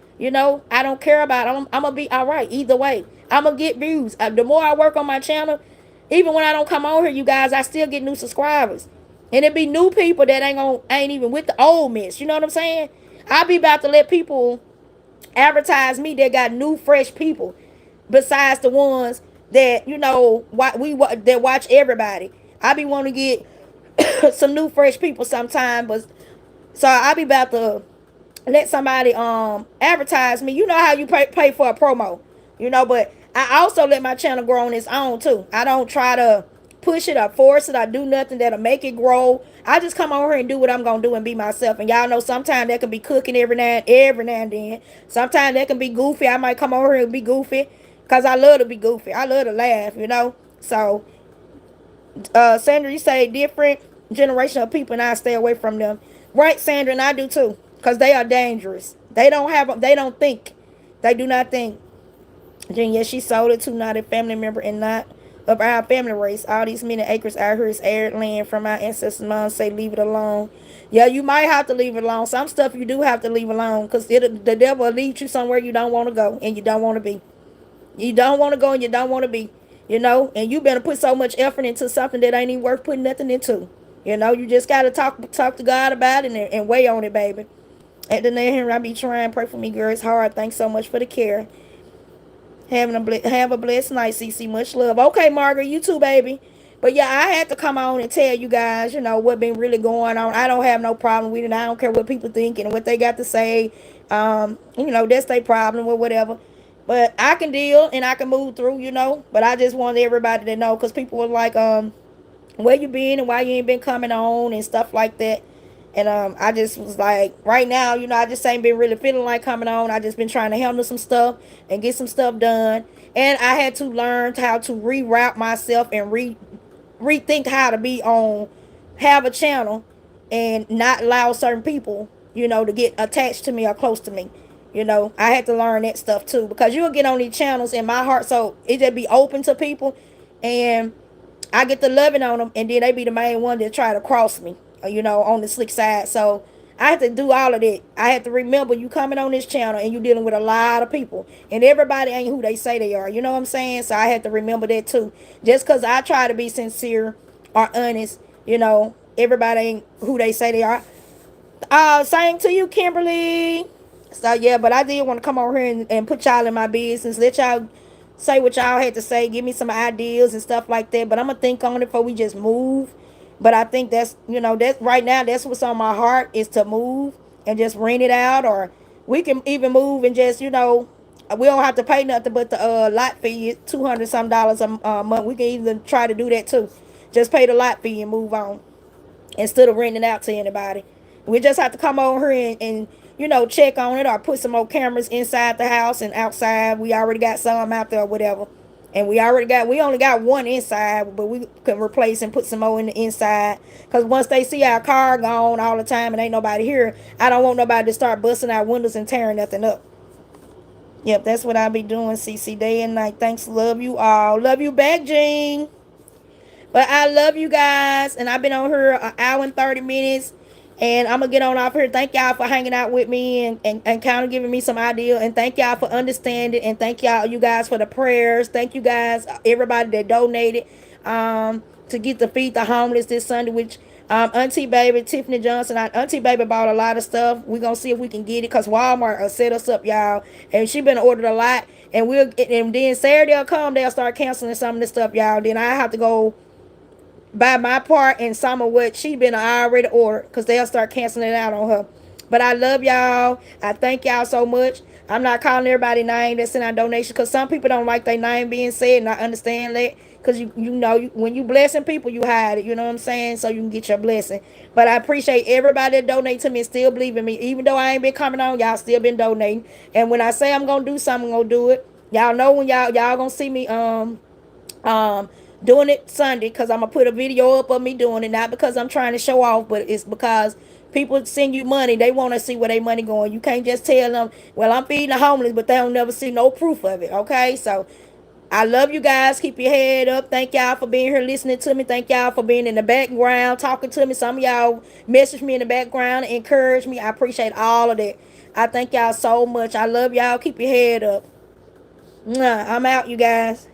I don't care about them. I'm going to be all right either way. I'm going to get views. The more I work on my channel, even when I don't come on here, you guys, I still get new subscribers. And it be new people that ain't even with the old mess. You know what I'm saying? I be about to let people advertise me that got new, fresh people besides the ones that that watch everybody. I be wanting to get some new, fresh people sometime, but so I be about to let somebody advertise me. You know how you pay for a promo, but I also let my channel grow on its own too. I don't try to push it or force it or do nothing that'll make it grow. I just come over here and do what I'm gonna do and be myself. And y'all know sometimes that can be cooking every now and then. Sometimes that can be goofy. I might come over here and be goofy because I love to be goofy. I love to laugh. So Sandra, you say different generation of people and I stay away from them. Right, Sandra, and I do too. Because they are dangerous. They don't think. They do not think. Jen, yes, she sold it to not a family member and not of our family race. All these many acres out here is arid land from our ancestors' mom say leave it alone. Yeah, you might have to leave it alone. Some stuff you do have to leave alone because the devil will lead you somewhere you don't want to go and you don't want to be. You don't want to go and you don't want to be. And you better put so much effort into something that ain't even worth putting nothing into. You just got to talk to God about it and weigh on it, baby. At the name, I be trying. Pray for me, girl. It's hard. Thanks so much for the care. Have a blessed night, CC. Much love. Okay, Margaret, you too, baby. But yeah, I had to come on and tell you guys, what been really going on. I don't have no problem with it. I don't care what people think and what they got to say. That's their problem or whatever. But I can deal and I can move through. But I just wanted everybody to know because people were like, where you been and why you ain't been coming on and stuff like that. And I just was like, right now, I just ain't been really feeling like coming on. I just been trying to handle some stuff and get some stuff done. And I had to learn how to reroute myself and rethink how to be on, have a channel, and not allow certain people, to get attached to me or close to me. I had to learn that stuff too, because you'll get on these channels in my heart, so it just be open to people, and I get to loving on them, and then they be the main one that try to cross me, on the slick side. So I had to do all of that. I had to remember, you coming on this channel and you dealing with a lot of people, and everybody ain't who they say they are. You know what I'm saying? So I had to remember that too. Just because I try to be sincere or honest, everybody ain't who they say they are. Same to you, Kimberly. So yeah, but I did want to come over here and put y'all in my business. Let y'all say what y'all had to say. Give me some ideas and stuff like that. But I'm gonna think on it before we just move. But I think that's that's right now. That's what's on my heart is to move and just rent it out, or we can even move and just we don't have to pay nothing but the lot fee, $200 some dollars a month. We can even try to do that too. Just pay the lot fee and move on instead of renting out to anybody. We just have to come over here and check on it or put some more cameras inside the house and outside. We already got some out there or whatever. And we only got one inside, but we can replace and put some more in the inside. Because once they see our car gone all the time and ain't nobody here, I don't want nobody to start busting our windows and tearing nothing up. Yep, that's what I be doing, CC, day and night. Thanks, love you all. Love you back, Jean. But I love you guys, and I've been on here an hour and 30 minutes, and I'm gonna get on off here. Thank y'all for hanging out with me and kind of giving me some idea, and thank y'all for understanding, and thank you guys for the prayers. Thank you guys, everybody that donated to get to feed the homeless this Sunday, which Auntie Baby Tiffany Johnson, Auntie Baby bought a lot of stuff. We gonna see if we can get it, cause Walmart set us up, y'all, and she been ordered a lot. And then Saturday will come, they'll start canceling some of the stuff, y'all. Then I have to go by my part and some of what she been already ordered, because they'll start canceling it out on her. But I love y'all. I thank y'all so much. I'm not calling everybody name that sent out donations, because some people don't like their name being said, and I understand that, because when you blessing people, you hide it, you know what I'm saying, so you can get your blessing. But I appreciate everybody that donate to me and still believe in me, even though I ain't been coming on. Y'all still been donating, and when I say I'm gonna do something, I'm gonna do it. Y'all know when y'all gonna see me um doing it Sunday, because I'm gonna put a video up of me doing it, not because I'm trying to show off, but it's because people send you money, they want to see where their money going. You can't just tell them, well, I'm feeding the homeless, but they don't never see no proof of it. Okay, so I love you guys. Keep your head up. Thank y'all for being here listening to me. Thank y'all for being in the background talking to me. Some of y'all message me in the background and encourage me. I appreciate all of that. I thank y'all so much. I love y'all. Keep your head up. I'm out, you guys.